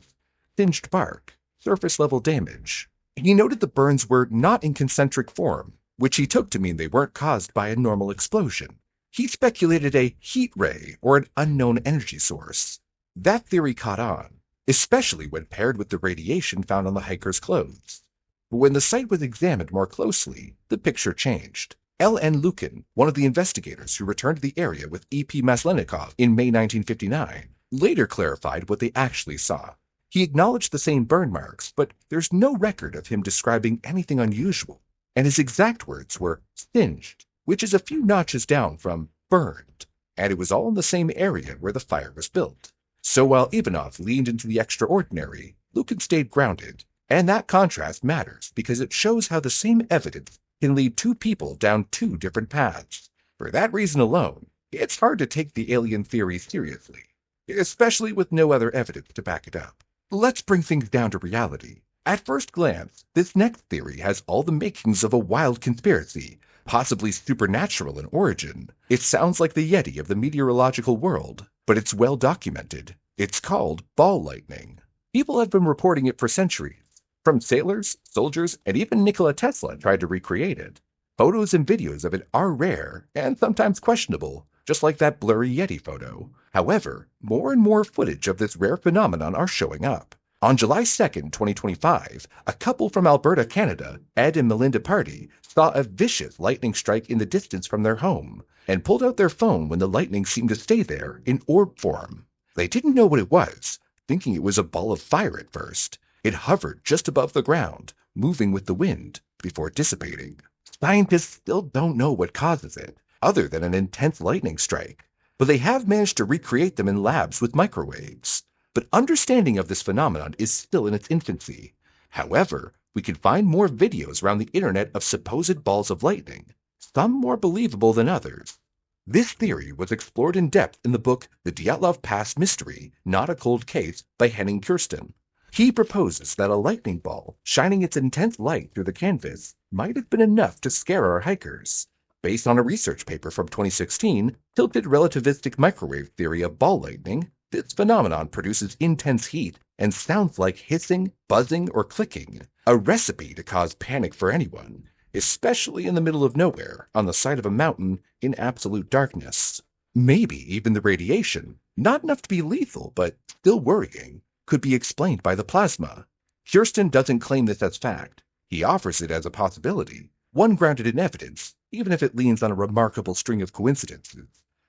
singed bark, surface-level damage. He noted the burns were not in concentric form, which he took to mean they weren't caused by a normal explosion. He speculated a heat ray or an unknown energy source. That theory caught on, especially when paired with the radiation found on the hiker's clothes. But when the site was examined more closely, the picture changed. L.N. Lukin, one of the investigators who returned to the area with E.P. Maslenikov in May 1959, later clarified what they actually saw. He acknowledged the same burn marks, but there's no record of him describing anything unusual, and his exact words were singed, which is a few notches down from burned, and it was all in the same area where the fire was built. So while Ivanov leaned into the extraordinary, Lukin stayed grounded, and that contrast matters because it shows how the same evidence can lead two people down two different paths. For that reason alone, it's hard to take the alien theory seriously, especially with no other evidence to back it up. Let's bring things down to reality. At first glance, this next theory has all the makings of a wild conspiracy, possibly supernatural in origin. It sounds like the Yeti of the meteorological world, but it's well documented. It's called ball lightning. People have been reporting it for centuries. From sailors, soldiers, and even Nikola Tesla tried to recreate it. Photos and videos of it are rare and sometimes questionable, just like that blurry Yeti photo. However, more and more footage of this rare phenomenon are showing up. On July 2nd, 2025, a couple from Alberta, Canada, Ed and Melinda Party, saw a vicious lightning strike in the distance from their home and pulled out their phone when the lightning seemed to stay there in orb form. They didn't know what it was, thinking it was a ball of fire at first. It hovered just above the ground, moving with the wind, before dissipating. Scientists still don't know what causes it, other than an intense lightning strike, but they have managed to recreate them in labs with microwaves. But understanding of this phenomenon is still in its infancy. However, we can find more videos around the internet of supposed balls of lightning, some more believable than others. This theory was explored in depth in the book The Dyatlov Pass Mystery, Not a Cold Case by Henning Kirsten. He proposes that a lightning ball, shining its intense light through the canvas, might have been enough to scare our hikers. Based on a research paper from 2016, Tilted Relativistic Microwave Theory of Ball Lightning, this phenomenon produces intense heat and sounds like hissing, buzzing, or clicking, a recipe to cause panic for anyone, especially in the middle of nowhere, on the side of a mountain, in absolute darkness. Maybe even the radiation, not enough to be lethal, but still worrying, could be explained by the plasma. Kirsten doesn't claim this as fact. He offers it as a possibility, one grounded in evidence, even if it leans on a remarkable string of coincidences.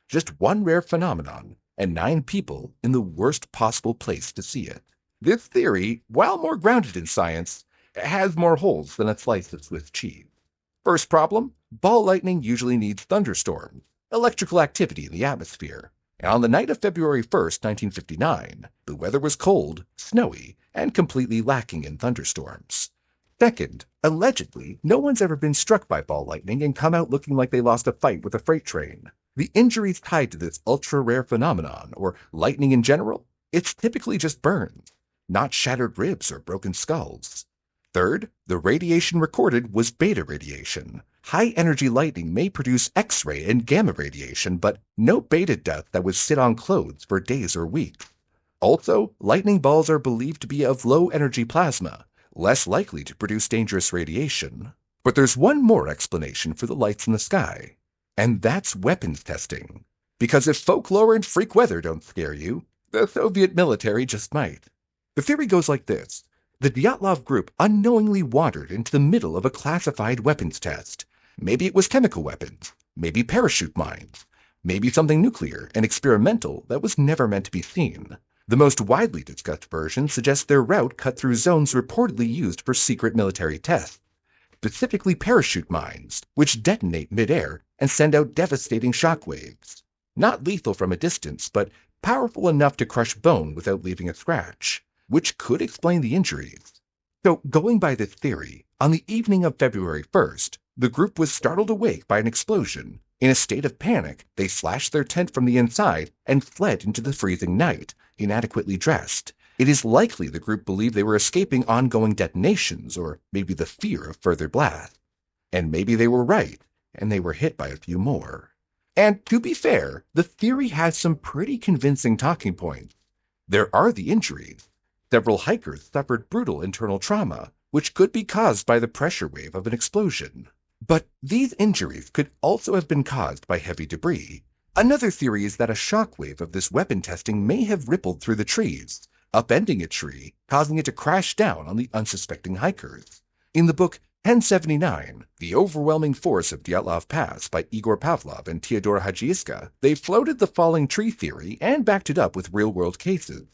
Just one rare phenomenon, and 9 people in the worst possible place to see it. This theory, while more grounded in science, has more holes than a slice of Swiss cheese. First problem, ball lightning usually needs thunderstorms, electrical activity in the atmosphere. And on the night of February 1st, 1959, the weather was cold, snowy, and completely lacking in thunderstorms. Second, allegedly, no one's ever been struck by ball lightning and come out looking like they lost a fight with a freight train. The injuries tied to this ultra-rare phenomenon, or lightning in general, it's typically just burns, not shattered ribs or broken skulls. Third, the radiation recorded was beta radiation. High-energy lightning may produce X-ray and gamma radiation, but no beta death that would sit on clothes for days or weeks. Also, lightning balls are believed to be of low-energy plasma, less likely to produce dangerous radiation. But there's one more explanation for the lights in the sky, and that's weapons testing. Because if folklore and freak weather don't scare you, the Soviet military just might. The theory goes like this. The Dyatlov group unknowingly wandered into the middle of a classified weapons test. Maybe it was chemical weapons, maybe parachute mines, maybe something nuclear and experimental that was never meant to be seen. The most widely discussed version suggests their route cut through zones reportedly used for secret military tests, specifically parachute mines, which detonate midair and send out devastating shockwaves. Not lethal from a distance, but powerful enough to crush bone without leaving a scratch, which could explain the injuries. So, going by this theory, on the evening of February 1st, the group was startled awake by an explosion. In a state of panic, they slashed their tent from the inside and fled into the freezing night, inadequately dressed. It is likely the group believed they were escaping ongoing detonations, or maybe the fear of further blasts. And maybe they were right, and they were hit by a few more. And to be fair, the theory has some pretty convincing talking points. There are the injuries. Several hikers suffered brutal internal trauma, which could be caused by the pressure wave of an explosion. But these injuries could also have been caused by heavy debris. Another theory is that a shockwave of this weapon testing may have rippled through the trees, upending a tree, causing it to crash down on the unsuspecting hikers. In the book 1079, The Overwhelming Force of Dyatlov Pass by Igor Pavlov and Fyodor Hajiiska, they floated the falling tree theory and backed it up with real-world cases.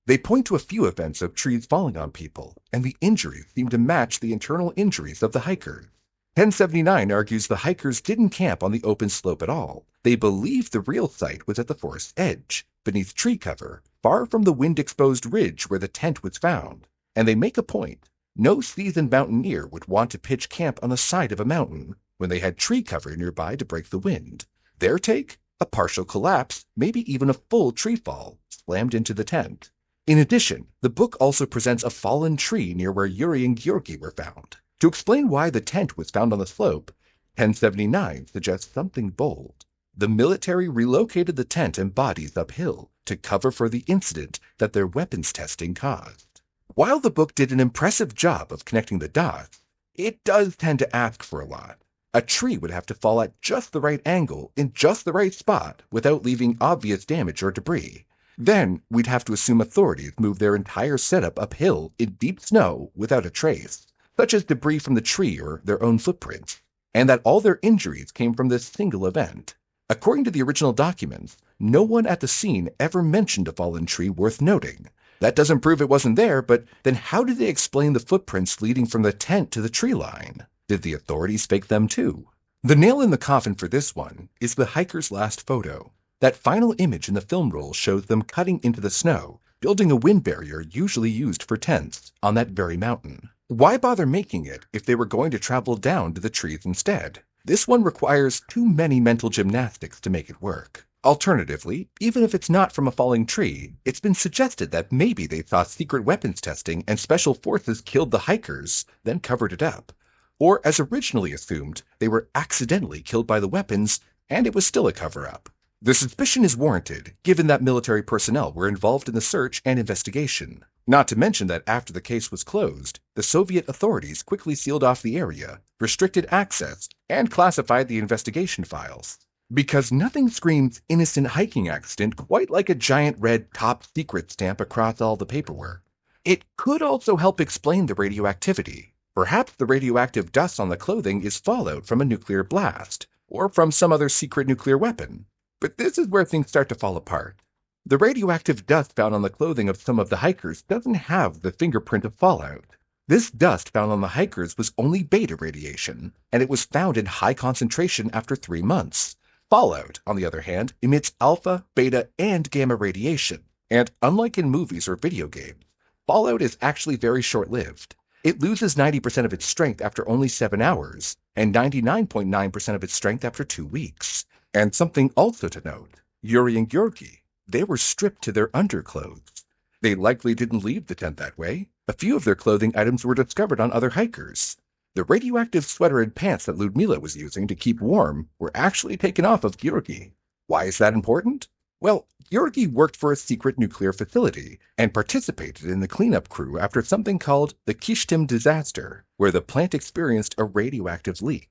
They point to a few events of trees falling on people, and the injuries seem to match the internal injuries of the hikers. 1079 argues the hikers didn't camp on the open slope at all. They believed the real site was at the forest's edge, beneath tree cover, far from the wind-exposed ridge where the tent was found. And they make a point. No seasoned mountaineer would want to pitch camp on the side of a mountain when they had tree cover nearby to break the wind. Their take? A partial collapse, maybe even a full tree fall, slammed into the tent. In addition, the book also presents a fallen tree near where Yuri and Georgi were found. To explain why the tent was found on the slope, 1079 suggests something bold. The military relocated the tent and bodies uphill to cover for the incident that their weapons testing caused. While the book did an impressive job of connecting the dots, it does tend to ask for a lot. A tree would have to fall at just the right angle in just the right spot without leaving obvious damage or debris. Then we'd have to assume authorities moved their entire setup uphill in deep snow without a trace, such as debris from the tree or their own footprints, and that all their injuries came from this single event. According to the original documents, no one at the scene ever mentioned a fallen tree worth noting. That doesn't prove it wasn't there, but then how did they explain the footprints leading from the tent to the tree line? Did the authorities fake them too? The nail in the coffin for this one is the hiker's last photo. That final image in the film roll shows them cutting into the snow, building a wind barrier usually used for tents on that very mountain. Why bother making it if they were going to travel down to the trees instead? This one requires too many mental gymnastics to make it work. Alternatively, even if it's not from a falling tree, it's been suggested that maybe they thought secret weapons testing and special forces killed the hikers, then covered it up. Or, as originally assumed, they were accidentally killed by the weapons, and it was still a cover-up. The suspicion is warranted, given that military personnel were involved in the search and investigation. Not to mention that after the case was closed, the Soviet authorities quickly sealed off the area, restricted access, and classified the investigation files. Because nothing screams innocent hiking accident quite like a giant red top secret stamp across all the paperwork. It could also help explain the radioactivity. Perhaps the radioactive dust on the clothing is fallout from a nuclear blast, or from some other secret nuclear weapon. But this is where things start to fall apart. The radioactive dust found on the clothing of some of the hikers doesn't have the fingerprint of fallout. This dust found on the hikers was only beta radiation, and it was found in high concentration after 3 months. Fallout, on the other hand, emits alpha, beta, and gamma radiation, and unlike in movies or video games, fallout is actually very short-lived. It loses 90% of its strength after only 7 hours, and 99.9% of its strength after 2 weeks. And something also to note, Yuri and Georgi, they were stripped to their underclothes. They likely didn't leave the tent that way. A few of their clothing items were discovered on other hikers. The radioactive sweater and pants that Ludmila was using to keep warm were actually taken off of Georgi. Why is that important? Well, Georgi worked for a secret nuclear facility and participated in the cleanup crew after something called the Kishtim disaster, where the plant experienced a radioactive leak.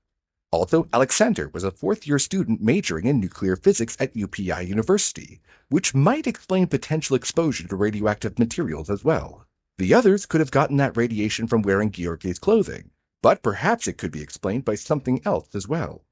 Also, Alexander was a fourth-year student majoring in nuclear physics at UPI University, which might explain potential exposure to radioactive materials as well. The others could have gotten that radiation from wearing Georgi's clothing, but perhaps it could be explained by something else as well.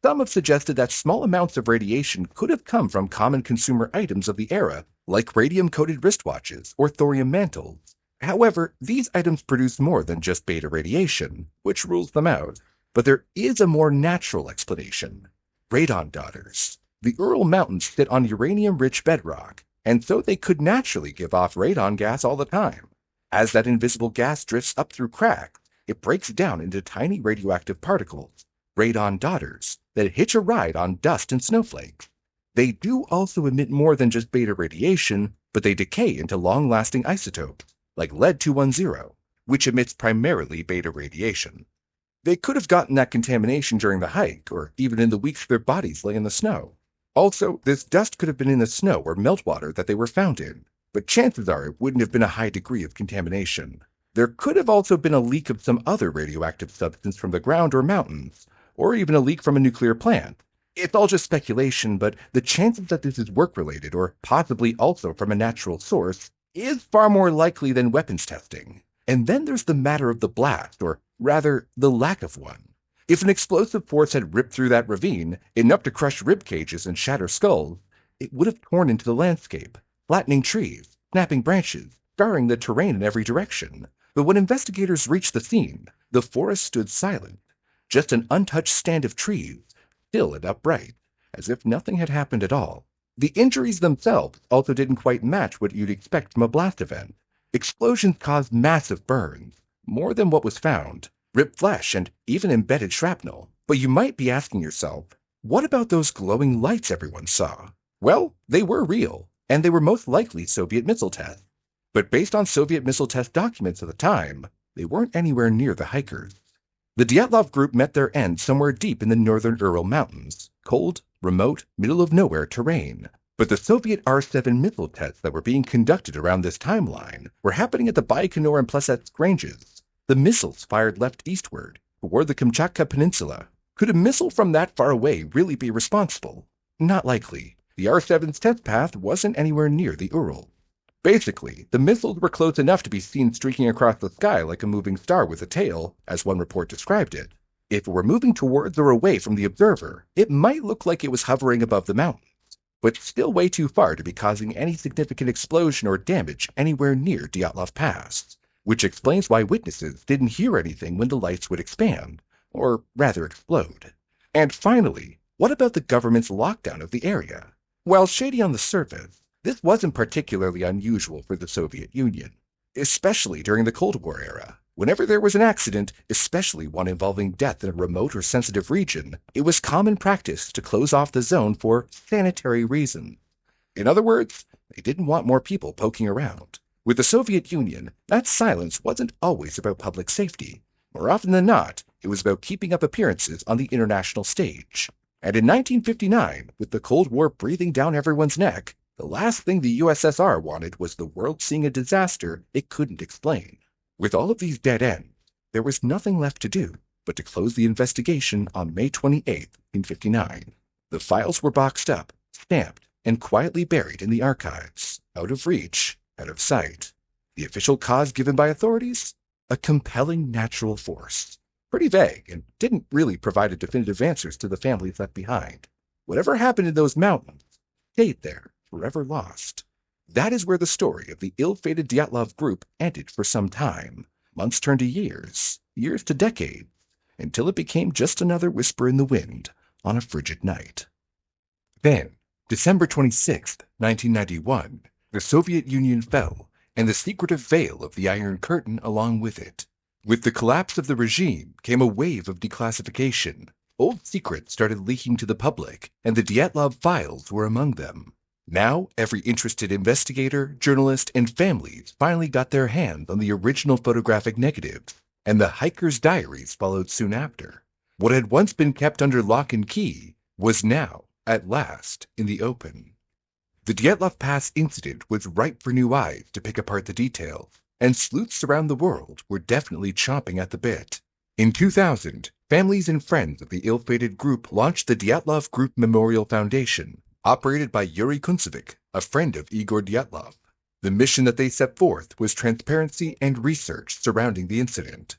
Some have suggested that small amounts of radiation could have come from common consumer items of the era, like radium-coated wristwatches or thorium mantles. However, these items produce more than just beta radiation, which rules them out. But there is a more natural explanation. Radon daughters. The Ural Mountains sit on uranium-rich bedrock, and so they could naturally give off radon gas all the time. As that invisible gas drifts up through cracks, it breaks down into tiny radioactive particles, radon daughters, that hitch a ride on dust and snowflakes. They do also emit more than just beta radiation, but they decay into long-lasting isotopes, like lead-210, which emits primarily beta radiation. They could have gotten that contamination during the hike, or even in the weeks their bodies lay in the snow. Also, this dust could have been in the snow or meltwater that they were found in, but chances are it wouldn't have been a high degree of contamination. There could have also been a leak of some other radioactive substance from the ground or mountains, or even a leak from a nuclear plant. It's all just speculation, but the chances that this is work-related, or possibly also from a natural source, is far more likely than weapons testing. And then there's the matter of the blast, or rather, the lack of one. If an explosive force had ripped through that ravine, enough to crush rib cages and shatter skulls, it would have torn into the landscape, flattening trees, snapping branches, scarring the terrain in every direction. But when investigators reached the scene, the forest stood silent, just an untouched stand of trees, still and upright, as if nothing had happened at all. The injuries themselves also didn't quite match what you'd expect from a blast event. Explosions caused massive burns, more than what was found, ripped flesh and even embedded shrapnel. But you might be asking yourself, what about those glowing lights everyone saw? Well, they were real, and they were most likely Soviet missile tests. But based on Soviet missile test documents at the time, they weren't anywhere near the hikers. The Dyatlov group met their end somewhere deep in the northern Ural Mountains, cold, remote, middle-of-nowhere terrain. But the Soviet R-7 missile tests that were being conducted around this timeline were happening at the Baikonur and Plesetsk ranges. The missiles fired left-eastward, toward the Kamchatka Peninsula. Could a missile from that far away really be responsible? Not likely. The R-7's test path wasn't anywhere near the Ural. Basically, the missiles were close enough to be seen streaking across the sky like a moving star with a tail, as one report described it. If it were moving towards or away from the observer, it might look like it was hovering above the mountain, but still way too far to be causing any significant explosion or damage anywhere near Dyatlov Pass, which explains why witnesses didn't hear anything when the lights would expand, or rather explode. And finally, what about the government's lockdown of the area? While shady on the surface, this wasn't particularly unusual for the Soviet Union, especially during the Cold War era. Whenever there was an accident, especially one involving death in a remote or sensitive region, it was common practice to close off the zone for sanitary reasons. In other words, they didn't want more people poking around. With the Soviet Union, that silence wasn't always about public safety. More often than not, it was about keeping up appearances on the international stage. And in 1959, with the Cold War breathing down everyone's neck, the last thing the USSR wanted was the world seeing a disaster it couldn't explain. With all of these dead ends, there was nothing left to do but to close the investigation on May 28, 1959. The files were boxed up, stamped, and quietly buried in the archives, out of reach, out of sight. The official cause given by authorities? A compelling natural force. Pretty vague, and didn't really provide definitive answers to the families left behind. Whatever happened in those mountains stayed there, forever lost. That is where the story of the ill-fated Dyatlov group ended for some time. Months turned to years, years to decades, until it became just another whisper in the wind on a frigid night. Then, December 26, 1991, the Soviet Union fell, and the secretive veil of the Iron Curtain along with it. With the collapse of the regime came a wave of declassification. old secrets started leaking to the public, and the Dyatlov files were among them. Now, every interested investigator, journalist, and families finally got their hands on the original photographic negatives, and the hikers' diaries followed soon after. What had once been kept under lock and key was now, at last, in the open. The Dyatlov Pass Incident was ripe for new eyes to pick apart the details, and sleuths around the world were definitely chomping at the bit. In 2000, families and friends of the ill-fated group launched the Dyatlov Group Memorial Foundation, operated by Yuri Kuncevic, a friend of Igor Dyatlov. The mission that they set forth was transparency and research surrounding the incident.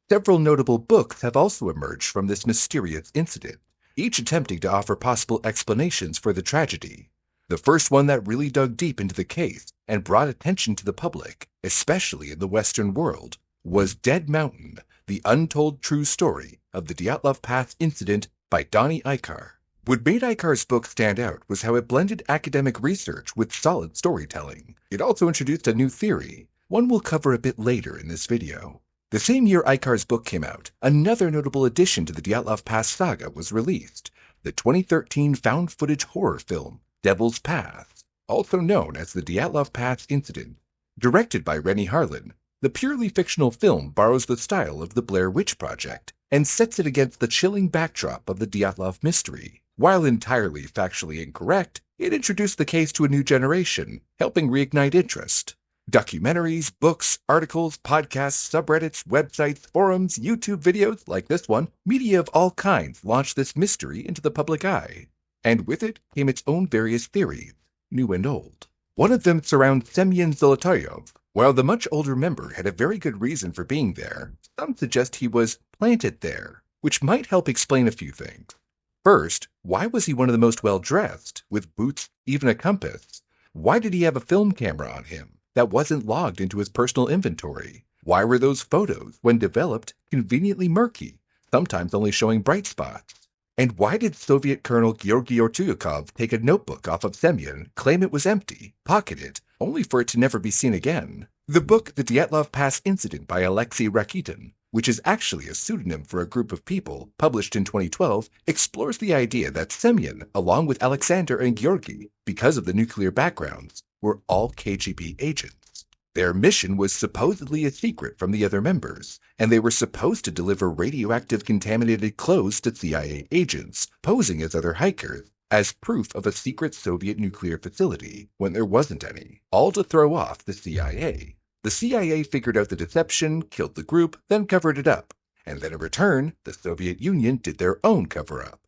Several notable books have also emerged from this mysterious incident, each attempting to offer possible explanations for the tragedy. The first one that really dug deep into the case and brought attention to the public, especially in the Western world, was Dead Mountain, the untold true story of the Dyatlov Pass Incident by Donnie Eichar. What made Eikar's book stand out was how it blended academic research with solid storytelling. It also introduced a new theory, one we'll cover a bit later in this video. The same year Eikar's book came out, another notable addition to the Dyatlov Pass saga was released, the 2013 found-footage horror film, Devil's Path, also known as the Dyatlov Pass Incident. Directed by Rennie Harlin, the purely fictional film borrows the style of the Blair Witch Project and sets it against the chilling backdrop of the Dyatlov mystery. While entirely factually incorrect, it introduced the case to a new generation, helping reignite interest. Documentaries, books, articles, podcasts, subreddits, websites, forums, YouTube videos like this one, media of all kinds launched this mystery into the public eye. And with it came its own various theories, new and old. One of them surrounds Semyon Zolotaryov. While the much older member had a very good reason for being there, some suggest he was planted there, which might help explain a few things. First, why was he one of the most well-dressed, with boots, even a compass? Why did he have a film camera on him that wasn't logged into his personal inventory? Why were those photos, when developed, conveniently murky, sometimes only showing bright spots? And why did Soviet Colonel Georgy Ortyukov take a notebook off of Semyon, claim it was empty, pocket it, only for it to never be seen again? The book The Dyatlov Pass Incident by Alexei Rakitin, which is actually a pseudonym for a group of people, published in 2012, explores the idea that Semyon, along with Alexander and Georgy, because of the nuclear backgrounds, were all KGB agents. Their mission was supposedly a secret from the other members, and they were supposed to deliver radioactive contaminated clothes to CIA agents, posing as other hikers, as proof of a secret Soviet nuclear facility, when there wasn't any, all to throw off the CIA. The CIA figured out the deception, killed the group, then covered it up. And then in return, the Soviet Union did their own cover-up.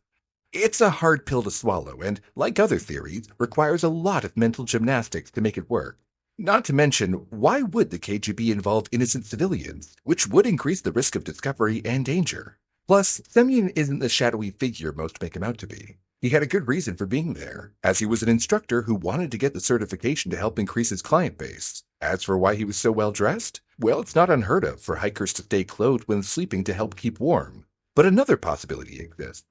It's a hard pill to swallow and, like other theories, requires a lot of mental gymnastics to make it work. Not to mention, why would the KGB involve innocent civilians, which would increase the risk of discovery and danger? Plus, Semyon isn't the shadowy figure most make him out to be. He had a good reason for being there, as he was an instructor who wanted to get the certification to help increase his client base. As for why he was so well dressed, well, it's not unheard of for hikers to stay clothed when sleeping to help keep warm. But another possibility exists.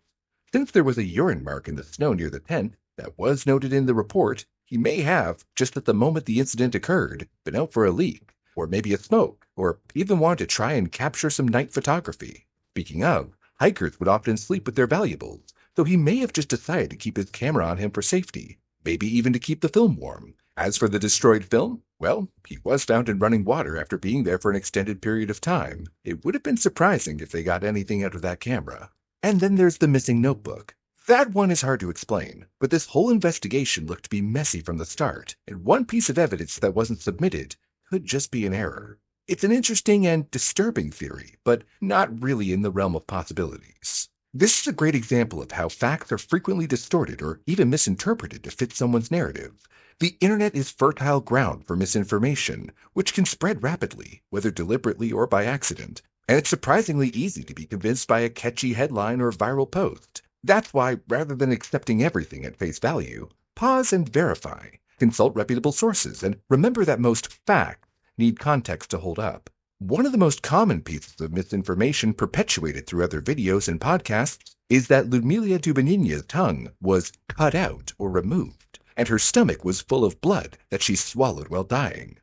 Since there was a urine mark in the snow near the tent that was noted in the report, he may have, just at the moment the incident occurred, been out for a leak, or maybe a smoke, or even wanted to try and capture some night photography. Speaking of, hikers would often sleep with their valuables, so he may have just decided to keep his camera on him for safety, maybe even to keep the film warm. As for the destroyed film, well, he was found in running water after being there for an extended period of time. It would have been surprising if they got anything out of that camera. And then there's the missing notebook. That one is hard to explain, but this whole investigation looked to be messy from the start, and one piece of evidence that wasn't submitted could just be an error. It's an interesting and disturbing theory, but not really in the realm of possibilities. This is a great example of how facts are frequently distorted or even misinterpreted to fit someone's narrative. The internet is fertile ground for misinformation, which can spread rapidly, whether deliberately or by accident, and it's surprisingly easy to be convinced by a catchy headline or viral post. That's why, rather than accepting everything at face value, pause and verify, consult reputable sources, and remember that most facts need context to hold up. One of the most common pieces of misinformation perpetuated through other videos and podcasts is that Lyudmila Dubanina's tongue was cut out or removed, and her stomach was full of blood that she swallowed while dying.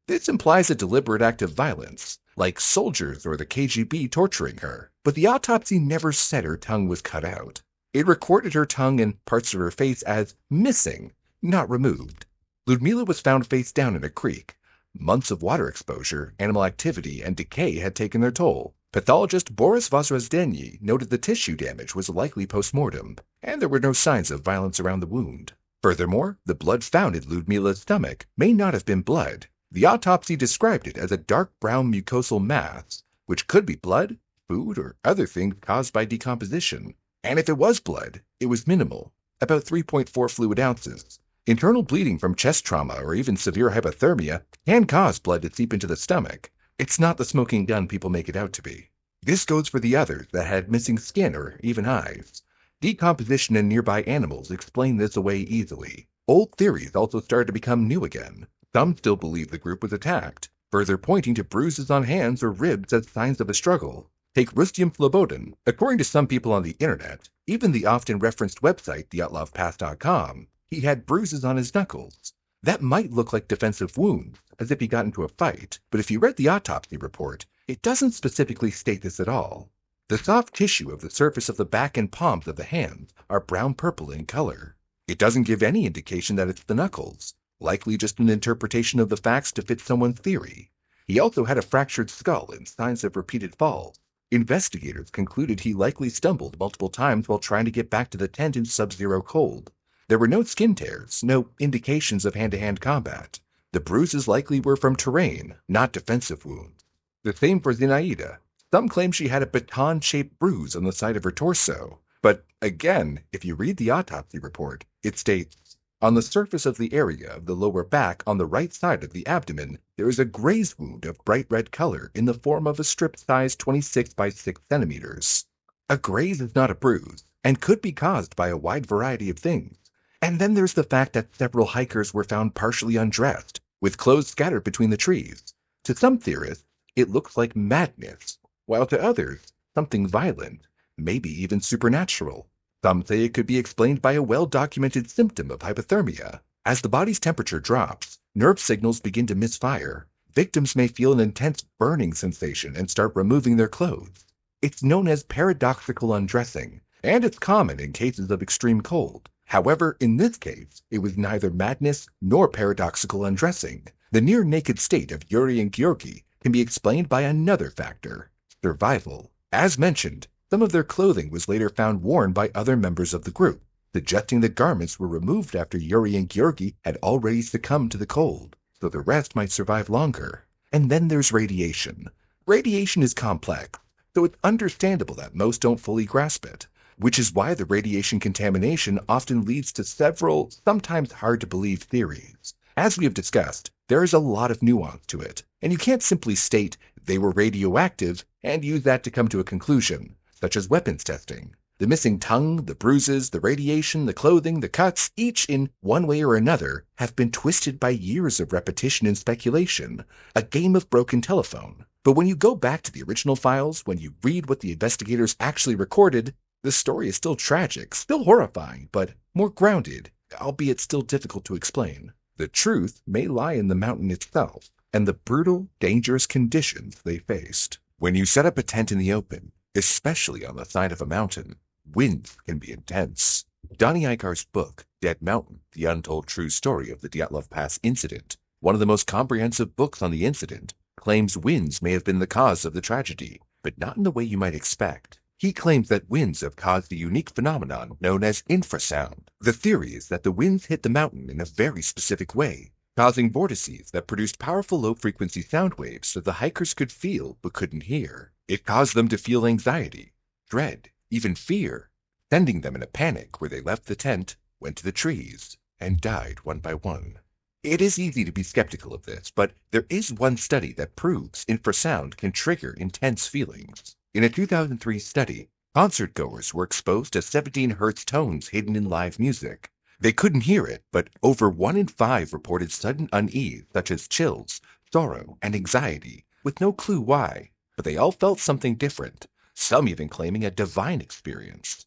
This implies a deliberate act of violence, like soldiers or the KGB torturing her, but the autopsy never said her tongue was cut out. It recorded her tongue and parts of her face as missing, not removed. Ludmila was found face down in a creek. Months of water exposure, animal activity, and decay had taken their toll. Pathologist Boris Vozrozdenyi noted the tissue damage was likely post-mortem, and there were no signs of violence around the wound. Furthermore, the blood found in Ludmila's stomach may not have been blood. The autopsy described it as a dark brown mucosal mass, which could be blood, food, or other things caused by decomposition. And if it was blood, it was minimal, about 3.4 fluid ounces. Internal bleeding from chest trauma or even severe hypothermia can cause blood to seep into the stomach. It's not the smoking gun people make it out to be. This goes for the others that had missing skin or even eyes. Decomposition in nearby animals explain this away easily. Old theories also started to become new again. Some still believe the group was attacked, further pointing to bruises on hands or ribs as signs of a struggle. Take Rustem Slobodin. According to some people on the internet, even the often referenced website Dyatlovpass.com, he had bruises on his knuckles. That might look like defensive wounds, as if he got into a fight, but if you read the autopsy report, it doesn't specifically state this at all. The soft tissue of the surface of the back and palms of the hands are brown-purple in color. It doesn't give any indication that it's the knuckles, likely just an interpretation of the facts to fit someone's theory. He also had a fractured skull and signs of repeated falls. Investigators concluded he likely stumbled multiple times while trying to get back to the tent in sub-zero cold. There were no skin tears, no indications of hand-to-hand combat. The bruises likely were from terrain, not defensive wounds. The same for Zinaida. Some claim she had a baton-shaped bruise on the side of her torso. But again, if you read the autopsy report, it states, on the surface of the area of the lower back on the right side of the abdomen, there is a graze wound of bright red color in the form of a strip size 26 by 6 centimeters. A graze is not a bruise, and could be caused by a wide variety of things. And then there's the fact that several hikers were found partially undressed, with clothes scattered between the trees. To some theorists, it looks like madness, while to others, something violent, maybe even supernatural. Some say it could be explained by a well-documented symptom of hypothermia. As the body's temperature drops, nerve signals begin to misfire. Victims may feel an intense burning sensation and start removing their clothes. It's known as paradoxical undressing, and it's common in cases of extreme cold. However, in this case, it was neither madness nor paradoxical undressing. The near-naked state of Yuri and Georgi can be explained by another factor: survival. As mentioned, some of their clothing was later found worn by other members of the group, suggesting the garments were removed after Yuri and Georgi had already succumbed to the cold, so the rest might survive longer. And then there's radiation. Radiation is complex, so it's understandable that most don't fully grasp it, which is why the radiation contamination often leads to several, sometimes hard-to-believe theories. As we have discussed, there is a lot of nuance to it, and you can't simply state they were radioactive and use that to come to a conclusion, such as weapons testing. The missing tongue, the bruises, the radiation, the clothing, the cuts, each in one way or another, have been twisted by years of repetition and speculation, a game of broken telephone. But when you go back to the original files, when you read what the investigators actually recorded, the story is still tragic, still horrifying, but more grounded, albeit still difficult to explain. The truth may lie in the mountain itself, and the brutal, dangerous conditions they faced. When you set up a tent in the open, especially on the side of a mountain, winds can be intense. Donnie Igar's book, Dead Mountain, The Untold True Story of the Dyatlov Pass Incident, one of the most comprehensive books on the incident, claims winds may have been the cause of the tragedy, but not in the way you might expect. He claims that winds have caused a unique phenomenon known as infrasound. The theory is that the winds hit the mountain in a very specific way, causing vortices that produced powerful low-frequency sound waves that the hikers could feel but couldn't hear. It caused them to feel anxiety, dread, even fear, sending them in a panic where they left the tent, went to the trees, and died one by one. It is easy to be skeptical of this, but there is one study that proves infrasound can trigger intense feelings. In a 2003 study, concertgoers were exposed to 17 Hz tones hidden in live music. They couldn't hear it, but over 1 in 5 reported sudden unease such as chills, sorrow, and anxiety, with no clue why. But they all felt something different, some even claiming a divine experience.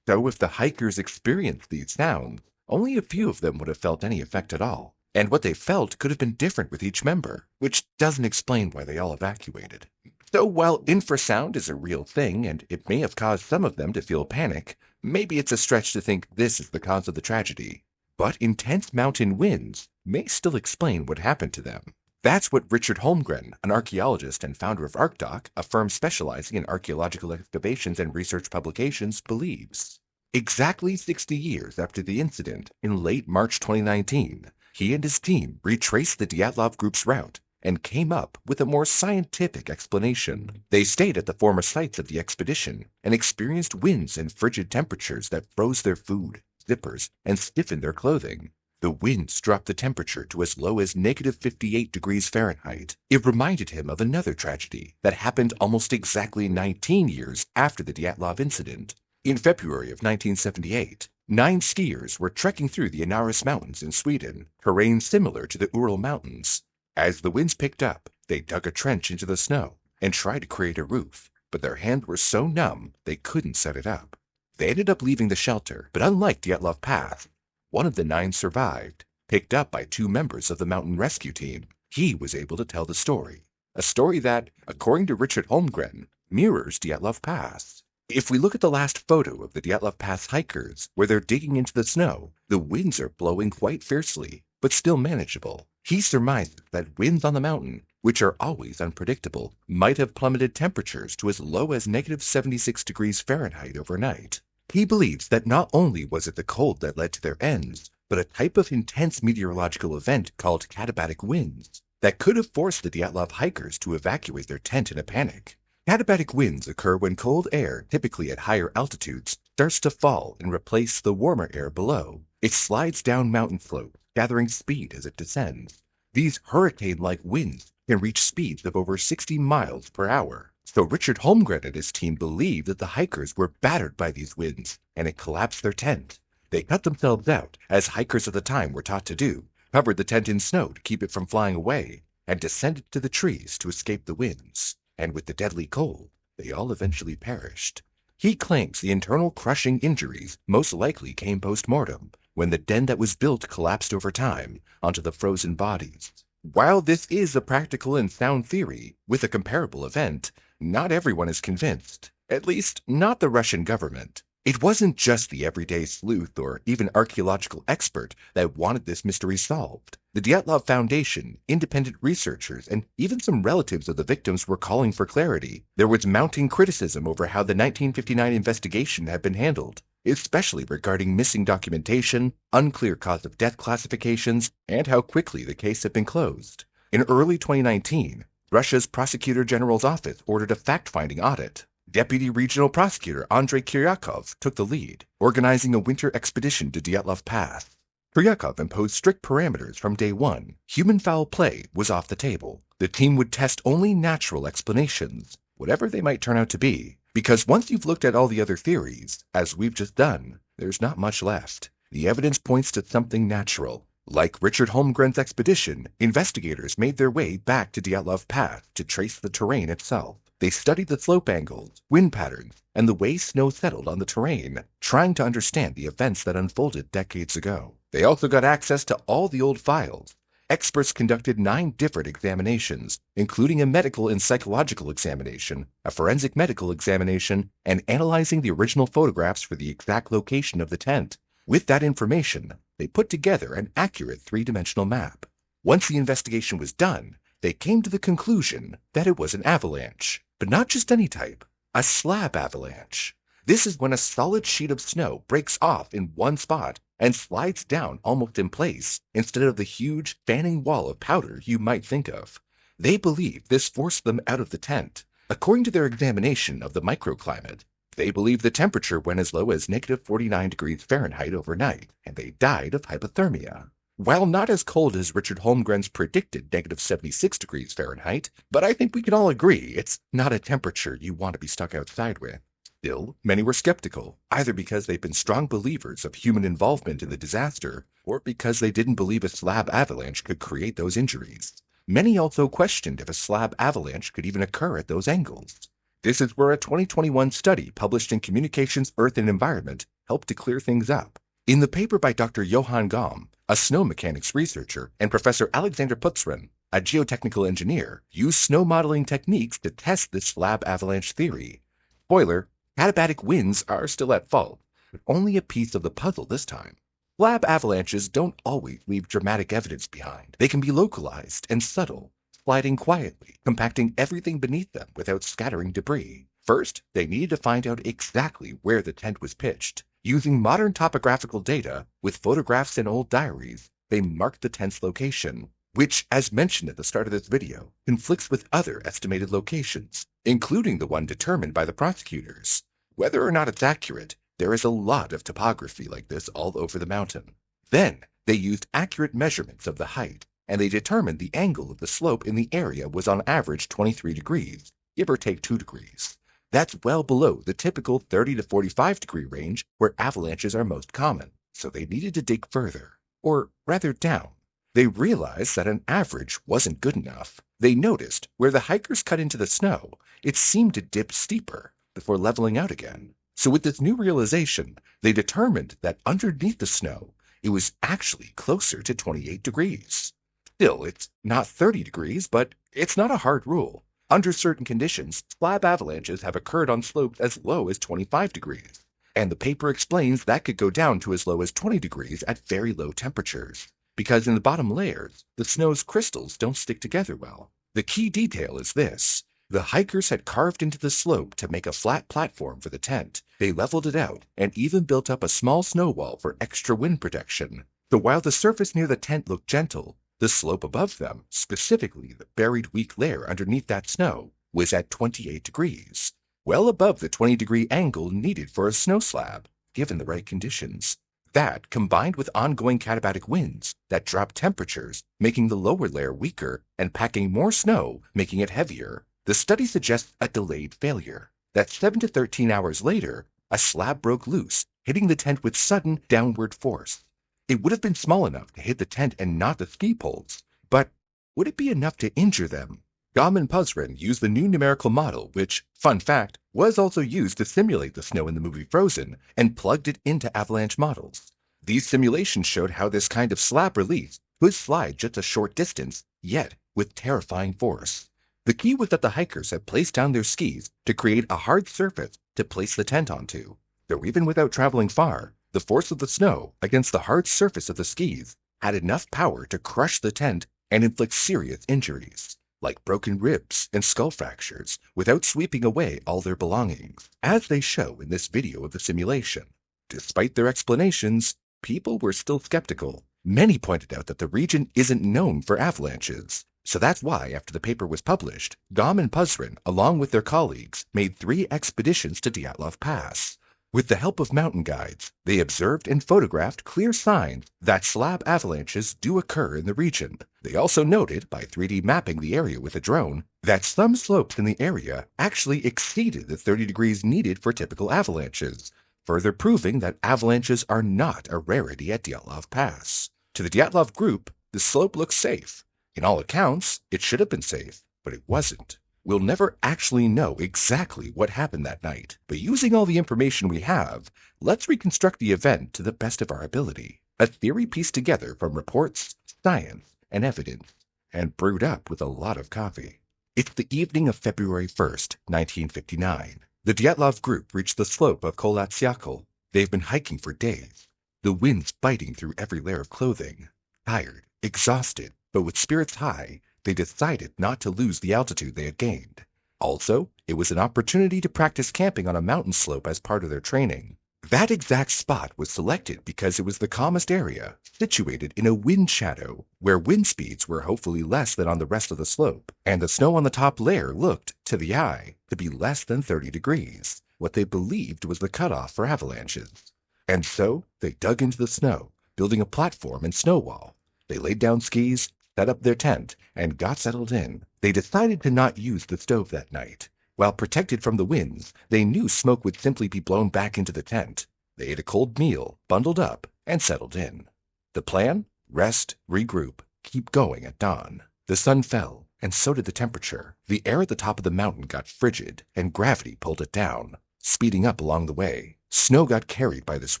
So if the hikers experienced these sounds, only a few of them would have felt any effect at all. And what they felt could have been different with each member, which doesn't explain why they all evacuated. So while infrasound is a real thing and it may have caused some of them to feel panic, maybe it's a stretch to think this is the cause of the tragedy. But intense mountain winds may still explain what happened to them. That's what Richard Holmgren, an archaeologist and founder of ArcDoc, a firm specializing in archaeological excavations and research publications, believes. Exactly 60 years after the incident, in late March 2019, he and his team retraced the Dyatlov group's route and came up with a more scientific explanation. They stayed at the former sites of the expedition and experienced winds and frigid temperatures that froze their food, zippers, and stiffened their clothing. The winds dropped the temperature to as low as negative 58 degrees Fahrenheit. It reminded him of another tragedy that happened almost exactly 19 years after the Dyatlov incident. In February of 1978, 9 skiers were trekking through the Inaris Mountains in Sweden, terrain similar to the Ural Mountains. As the winds picked up, they dug a trench into the snow and tried to create a roof, but their hands were so numb they couldn't set it up. They ended up leaving the shelter, but unlike Dyatlov Pass, one of the 9 survived, picked up by 2 members of the mountain rescue team. He was able to tell the story, a story that, according to Richard Holmgren, mirrors Dyatlov Pass. If we look at the last photo of the Dyatlov Pass hikers, where they're digging into the snow, the winds are blowing quite fiercely, but still manageable. He surmises that winds on the mountain, which are always unpredictable, might have plummeted temperatures to as low as negative 76 degrees Fahrenheit overnight. He believes that not only was it the cold that led to their ends, but a type of intense meteorological event called katabatic winds that could have forced the Dyatlov hikers to evacuate their tent in a panic. Katabatic winds occur when cold air, typically at higher altitudes, starts to fall and replace the warmer air below. It slides down mountain slopes, gathering speed as it descends. These hurricane-like winds can reach speeds of over 60 miles per hour. So Richard Holmgren and his team believed that the hikers were battered by these winds, and it collapsed their tent. They cut themselves out, as hikers of the time were taught to do, covered the tent in snow to keep it from flying away, and descended to the trees to escape the winds. And with the deadly cold, they all eventually perished. He claims the internal crushing injuries most likely came post-mortem, when the den that was built collapsed over time onto the frozen bodies. While this is a practical and sound theory with a comparable event, not everyone is convinced, at least not the Russian government. It wasn't just the everyday sleuth or even archaeological expert that wanted this mystery solved. The Dyatlov Foundation, independent researchers, and even some relatives of the victims were calling for clarity. There was mounting criticism over how the 1959 investigation had been handled, especially regarding missing documentation, unclear cause of death classifications, and how quickly the case had been closed. In early 2019, Russia's Prosecutor General's office ordered a fact-finding audit. Deputy Regional Prosecutor Andrei Kiryakov took the lead, organizing a winter expedition to Dyatlov Pass. Kiryakov imposed strict parameters from day one. Human foul play was off the table. The team would test only natural explanations, whatever they might turn out to be, because once you've looked at all the other theories, as we've just done, there's not much left. The evidence points to something natural. Like Richard Holmgren's expedition, investigators made their way back to Dyatlov Pass to trace the terrain itself. They studied the slope angles, wind patterns, and the way snow settled on the terrain, trying to understand the events that unfolded decades ago. They also got access to all the old files. Experts conducted 9 different examinations, including a medical and psychological examination, a forensic medical examination, and analyzing the original photographs for the exact location of the tent. With that information, they put together an accurate 3-dimensional map. Once the investigation was done, they came to the conclusion that it was an avalanche. But not just any type, a slab avalanche. This is when a solid sheet of snow breaks off in one spot and slides down almost in place, instead of the huge, fanning wall of powder you might think of. They believe this forced them out of the tent. According to their examination of the microclimate, they believe the temperature went as low as negative 49 degrees Fahrenheit overnight, and they died of hypothermia. While not as cold as Richard Holmgren's predicted negative 76 degrees Fahrenheit, but I think we can all agree it's not a temperature you want to be stuck outside with. Still, many were skeptical, either because they've been strong believers of human involvement in the disaster, or because they didn't believe a slab avalanche could create those injuries. Many also questioned if a slab avalanche could even occur at those angles. This is where a 2021 study published in Communications, Earth and Environment helped to clear things up. In the paper by Dr. Johann Gaume, a snow mechanics researcher, and Professor Alexander Putzran, a geotechnical engineer, used snow modeling techniques to test this slab avalanche theory. Spoiler, katabatic winds are still at fault, but only a piece of the puzzle this time. Slab avalanches don't always leave dramatic evidence behind. They can be localized and subtle, sliding quietly, compacting everything beneath them without scattering debris. First, they needed to find out exactly where the tent was pitched. Using modern topographical data, with photographs and old diaries, they marked the tent's location, which, as mentioned at the start of this video, conflicts with other estimated locations, including the one determined by the prosecutors. Whether or not it's accurate, there is a lot of topography like this all over the mountain. Then, they used accurate measurements of the height, and they determined the angle of the slope in the area was on average 23 degrees, give or take 2 degrees. That's well below the typical 30 to 45 degree range where avalanches are most common, so they needed to dig further, or rather down. They realized that an average wasn't good enough. They noticed where the hikers cut into the snow, it seemed to dip steeper before leveling out again. So with this new realization, they determined that underneath the snow, it was actually closer to 28 degrees. Still, it's not 30 degrees, but it's not a hard rule. Under certain conditions, slab avalanches have occurred on slopes as low as 25 degrees, and the paper explains that could go down to as low as 20 degrees at very low temperatures, because in the bottom layers, the snow's crystals don't stick together well. The key detail is this. The hikers had carved into the slope to make a flat platform for the tent. They leveled it out and even built up a small snow wall for extra wind protection. So while the surface near the tent looked gentle, the slope above them, specifically the buried weak layer underneath that snow, was at 28 degrees, well above the 20-degree angle needed for a snow slab, given the right conditions. That, combined with ongoing katabatic winds that drop temperatures, making the lower layer weaker, and packing more snow, making it heavier, the study suggests a delayed failure. That 7 to 13 hours later, a slab broke loose, hitting the tent with sudden downward force. It would have been small enough to hit the tent and not the ski poles, but would it be enough to injure them? Gom and Puzrin used the new numerical model, which, fun fact, was also used to simulate the snow in the movie Frozen, and plugged it into avalanche models. These simulations showed how this kind of slab release could slide just a short distance, yet with terrifying force. The key was that the hikers had placed down their skis to create a hard surface to place the tent onto. Though even without traveling far, the force of the snow against the hard surface of the skis had enough power to crush the tent and inflict serious injuries, like broken ribs and skull fractures, without sweeping away all their belongings, as they show in this video of the simulation. Despite their explanations, people were still skeptical. Many pointed out that the region isn't known for avalanches. So that's why, after the paper was published, Gom and Puzrin, along with their colleagues, made 3 expeditions to Dyatlov Pass. With the help of mountain guides, they observed and photographed clear signs that slab avalanches do occur in the region. They also noted, by 3D mapping the area with a drone, that some slopes in the area actually exceeded the 30 degrees needed for typical avalanches, further proving that avalanches are not a rarity at Dyatlov Pass. To the Dyatlov group, the slope looks safe. In all accounts, it should have been safe, but it wasn't. We'll never actually know exactly what happened that night, but using all the information we have, let's reconstruct the event to the best of our ability. A theory pieced together from reports, science, and evidence, and brewed up with a lot of coffee. It's the evening of February 1st, 1959. The Dyatlov group reached the slope of Kolatsiakl. They've been hiking for days, the winds biting through every layer of clothing. Tired, exhausted, but with spirits high, they decided not to lose the altitude they had gained. Also, it was an opportunity to practice camping on a mountain slope as part of their training. That exact spot was selected because it was the calmest area, situated in a wind shadow, where wind speeds were hopefully less than on the rest of the slope, and the snow on the top layer looked, to the eye, to be less than 30 degrees, what they believed was the cutoff for avalanches. And so, they dug into the snow, building a platform and snow wall. They laid down skis, set up their tent, and got settled in. They decided to not use the stove that night. While protected from the winds, they knew smoke would simply be blown back into the tent. They ate a cold meal, bundled up, and settled in. The plan? Rest, regroup, keep going at dawn. The sun fell, and so did the temperature. The air at the top of the mountain got frigid, and gravity pulled it down, speeding up along the way. Snow got carried by this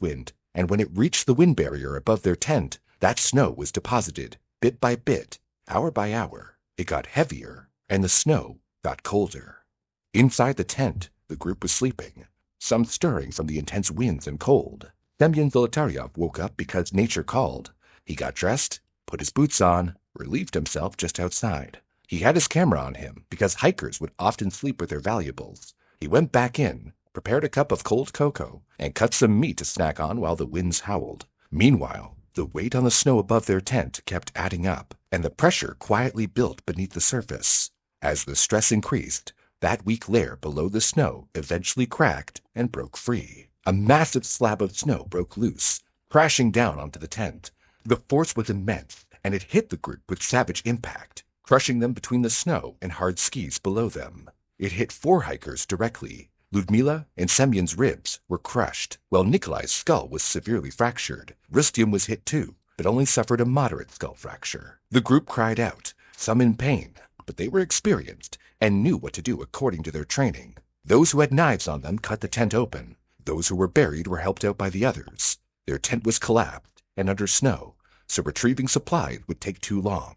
wind, and when it reached the wind barrier above their tent, that snow was deposited, bit by bit, hour by hour. It got heavier, and the snow got colder. Inside the tent, the group was sleeping, some stirring from the intense winds and cold. Semyon Zolotaryov woke up because nature called. He got dressed, put his boots on, relieved himself just outside. He had his camera on him because hikers would often sleep with their valuables. He went back in, prepared a cup of cold cocoa, and cut some meat to snack on while the winds howled. Meanwhile, the weight on the snow above their tent kept adding up, and the pressure quietly built beneath the surface. As the stress increased, that weak layer below the snow eventually cracked and broke free. A massive slab of snow broke loose, crashing down onto the tent. The force was immense, and it hit the group with savage impact, crushing them between the snow and hard skis below them. It hit 4 hikers directly. Ludmila and Semyon's ribs were crushed, while Nikolai's skull was severely fractured. Rustem was hit too, but only suffered a moderate skull fracture. The group cried out, some in pain, but they were experienced and knew what to do according to their training. Those who had knives on them cut the tent open. Those who were buried were helped out by the others. Their tent was collapsed and under snow, so retrieving supplies would take too long.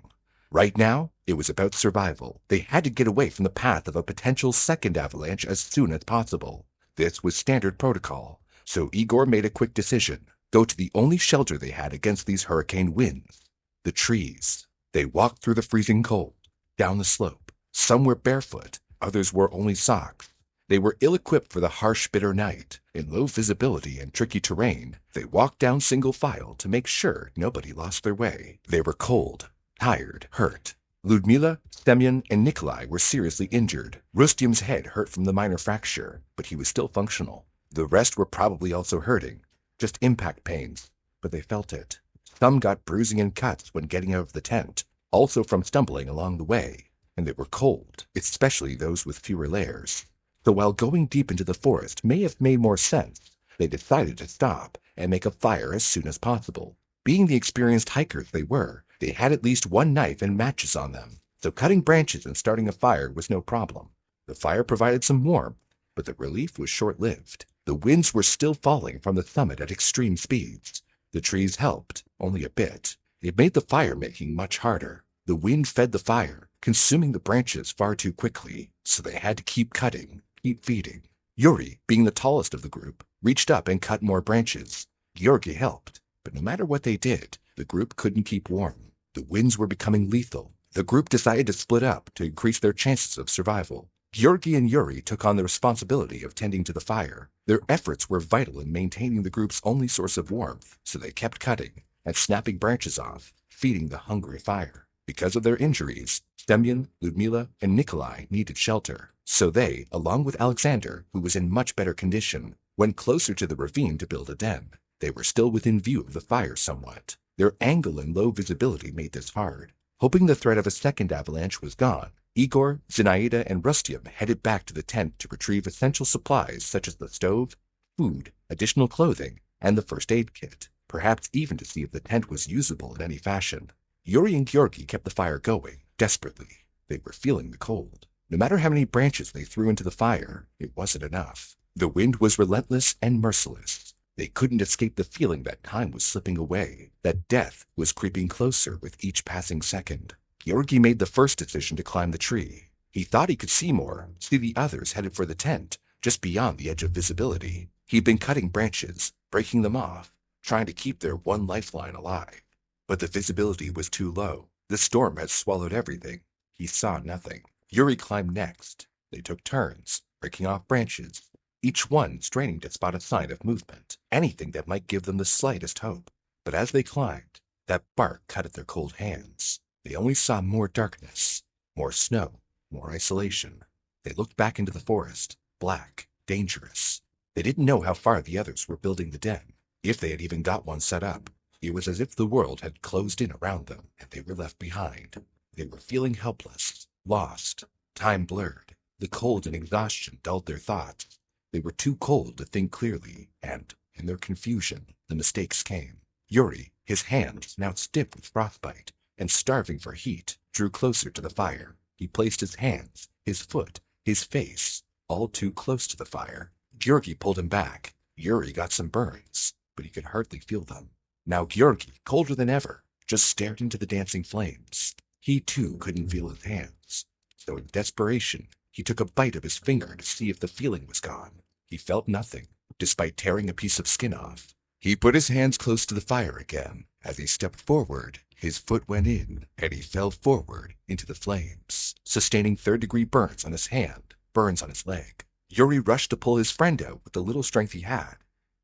Right now, it was about survival. They had to get away from the path of a potential second avalanche as soon as possible. This was standard protocol, so Igor made a quick decision. Go to the only shelter they had against these hurricane winds, the trees. They walked through the freezing cold, down the slope. Some were barefoot, others wore only socks. They were ill-equipped for the harsh, bitter night. In low visibility and tricky terrain, they walked down single file to make sure nobody lost their way. They were cold, tired, hurt. Ludmila, Semyon, and Nikolai were seriously injured. Rustem's head hurt from the minor fracture, but he was still functional. The rest were probably also hurting, just impact pains, but they felt it. Some got bruising and cuts when getting out of the tent, also from stumbling along the way, and they were cold, especially those with fewer layers. So while going deep into the forest may have made more sense, they decided to stop and make a fire as soon as possible. Being the experienced hikers they were, they had at least one knife and matches on them, so cutting branches and starting a fire was no problem. The fire provided some warmth, but the relief was short-lived. The winds were still falling from the summit at extreme speeds. The trees helped, only a bit. It made the fire-making much harder. The wind fed the fire, consuming the branches far too quickly, so they had to keep cutting, keep feeding. Yuri, being the tallest of the group, reached up and cut more branches. Georgi helped, but no matter what they did, the group couldn't keep warm. The winds were becoming lethal. The group decided to split up to increase their chances of survival. Georgi and Yuri took on the responsibility of tending to the fire. Their efforts were vital in maintaining the group's only source of warmth, so they kept cutting and snapping branches off, feeding the hungry fire. Because of their injuries, Semyon, Ludmila, and Nikolai needed shelter, so they, along with Alexander, who was in much better condition, went closer to the ravine to build a den. They were still within view of the fire somewhat. Their angle and low visibility made this hard. Hoping the threat of a second avalanche was gone, Igor, Zinaida, and Rustem headed back to the tent to retrieve essential supplies such as the stove, food, additional clothing, and the first aid kit, perhaps even to see if the tent was usable in any fashion. Yuri and Georgi kept the fire going, desperately. They were feeling the cold. No matter how many branches they threw into the fire, it wasn't enough. The wind was relentless and merciless. They couldn't escape the feeling that time was slipping away, that death was creeping closer with each passing second. Georgi made the first decision to climb the tree. He thought he could see more, see the others headed for the tent, just beyond the edge of visibility. He'd been cutting branches, breaking them off, trying to keep their one lifeline alive. But the visibility was too low. The storm had swallowed everything. He saw nothing. Yuri climbed next. They took turns, breaking off branches, each one straining to spot a sign of movement, anything that might give them the slightest hope. But as they climbed, that bark cut at their cold hands. They only saw more darkness, more snow, more isolation. They looked back into the forest, black, dangerous. They didn't know how far the others were building the den, if they had even got one set up. It was as if the world had closed in around them, and they were left behind. They were feeling helpless, lost. Time blurred. The cold and exhaustion dulled their thoughts. They were too cold to think clearly, and, in their confusion, the mistakes came. Yuri, his hands now stiff with frostbite, and starving for heat, drew closer to the fire. He placed his hands, his foot, his face, all too close to the fire. Georgi pulled him back. Yuri got some burns, but he could hardly feel them. Now Georgi, colder than ever, just stared into the dancing flames. He too couldn't feel his hands, so in desperation, he took a bite of his finger to see if the feeling was gone. He felt nothing, despite tearing a piece of skin off. He put his hands close to the fire again. As he stepped forward, his foot went in, and he fell forward into the flames, sustaining third-degree burns on his hand, burns on his leg. Yuri rushed to pull his friend out with the little strength he had,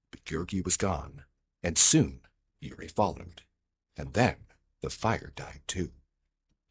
but Georgi was gone, and soon Yuri followed. And then the fire died too.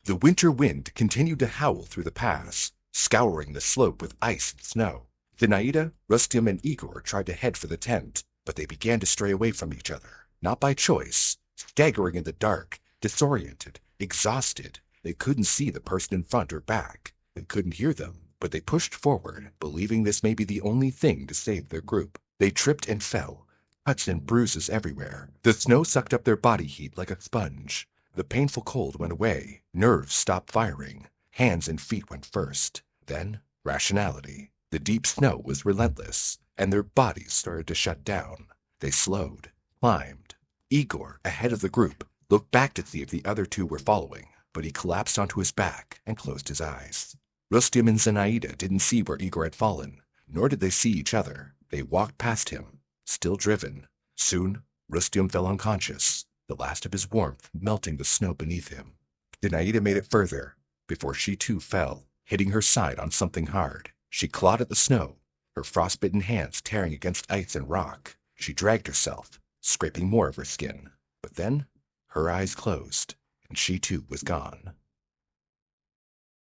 The winter wind continued to howl through the pass, scouring the slope with ice and snow. Zinaida, Rustem, and Igor tried to head for the tent, but they began to stray away from each other, not by choice. Staggering in the dark, disoriented, exhausted, they couldn't see the person in front or back. They couldn't hear them, but they pushed forward, believing this may be the only thing to save their group. They tripped and fell, cuts and bruises everywhere. The snow sucked up their body heat like a sponge. The painful cold went away, nerves stopped firing, hands and feet went first. Then, rationality. The deep snow was relentless, and their bodies started to shut down. They slowed, climbed. Igor, ahead of the group, looked back to see if the other two were following, but he collapsed onto his back and closed his eyes. Rustem and Zinaida didn't see where Igor had fallen, nor did they see each other. They walked past him, still driven. Soon, Rustem fell unconscious, the last of his warmth melting the snow beneath him. Zinaida made it further, before she too fell, hitting her side on something hard. She clawed at the snow, her frostbitten hands tearing against ice and rock. She dragged herself, scraping more of her skin. But then, her eyes closed, and she too was gone.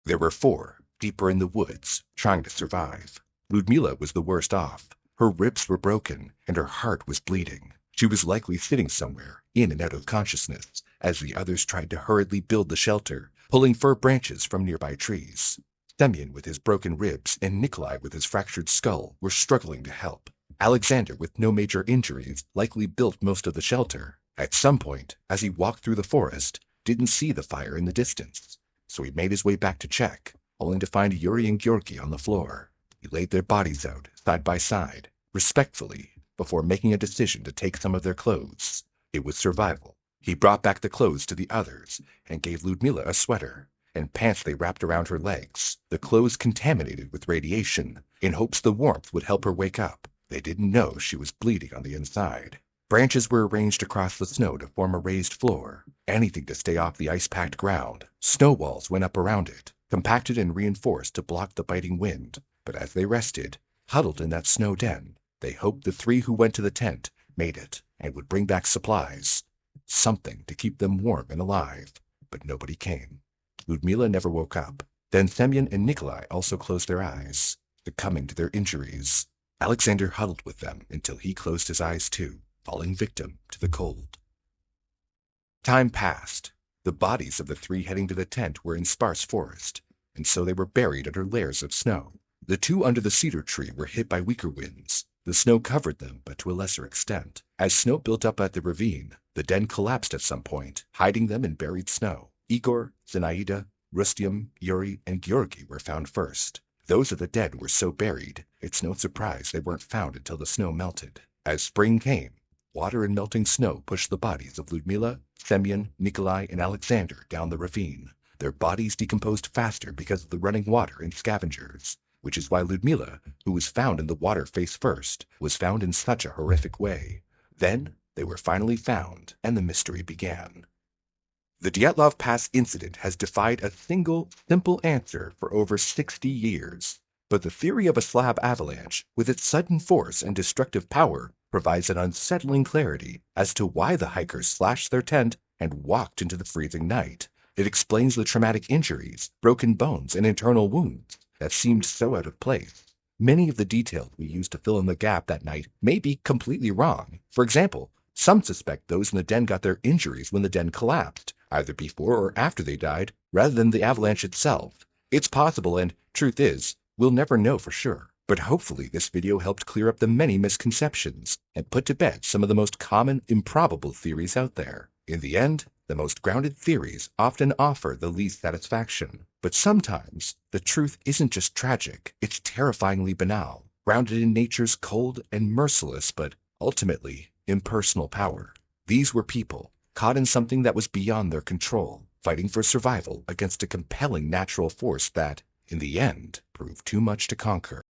There were four, deeper in the woods, trying to survive. Ludmila was the worst off. Her ribs were broken, and her heart was bleeding. She was likely sitting somewhere, in and out of consciousness, as the others tried to hurriedly build the shelter, pulling fir branches from nearby trees. Semyon with his broken ribs and Nikolai with his fractured skull were struggling to help. Alexander, with no major injuries, likely built most of the shelter. At some point, as he walked through the forest, didn't see the fire in the distance, so he made his way back to check, only to find Yuri and Georgi on the floor. He laid their bodies out, side by side, respectfully, before making a decision to take some of their clothes. It was survival. He brought back the clothes to the others, and gave Ludmila a sweater and pants they wrapped around her legs, the clothes contaminated with radiation, in hopes the warmth would help her wake up. They didn't know she was bleeding on the inside. Branches were arranged across the snow to form a raised floor, anything to stay off the ice-packed ground. Snow walls went up around it, compacted and reinforced to block the biting wind. But as they rested, huddled in that snow den, they hoped the three who went to the tent made it and would bring back supplies, something to keep them warm and alive. But nobody came. Ludmila never woke up. Then Semyon and Nikolai also closed their eyes, succumbing to their injuries. Alexander huddled with them until he closed his eyes too, falling victim to the cold. Time passed. The bodies of the three heading to the tent were in sparse forest, and so they were buried under layers of snow. The two under the cedar tree were hit by weaker winds. The snow covered them, but to a lesser extent. As snow built up at the ravine, the den collapsed at some point, hiding them in buried snow. Igor, Zinaida, Rustem, Yuri, and Georgi were found first. Those of the dead were so buried, it's no surprise they weren't found until the snow melted. As spring came, water and melting snow pushed the bodies of Ludmila, Semyon, Nikolai, and Alexander down the ravine. Their bodies decomposed faster because of the running water and scavengers, which is why Ludmila, who was found in the water face first, was found in such a horrific way. Then they were finally found, and the mystery began. The Dyatlov Pass Incident has defied a single, simple answer for over 60 years. But the theory of a slab avalanche, with its sudden force and destructive power, provides an unsettling clarity as to why the hikers slashed their tent and walked into the freezing night. It explains the traumatic injuries, broken bones, and internal wounds that seemed so out of place. Many of the details we used to fill in the gap that night may be completely wrong. For example, some suspect those in the den got their injuries when the den collapsed, either before or after they died, rather than the avalanche itself. It's possible, and truth is, we'll never know for sure. But hopefully this video helped clear up the many misconceptions and put to bed some of the most common, improbable theories out there. In the end, the most grounded theories often offer the least satisfaction. But sometimes, the truth isn't just tragic, it's terrifyingly banal, grounded in nature's cold and merciless but, ultimately, impersonal power. These were people, caught in something that was beyond their control, fighting for survival against a compelling natural force that, in the end, proved too much to conquer.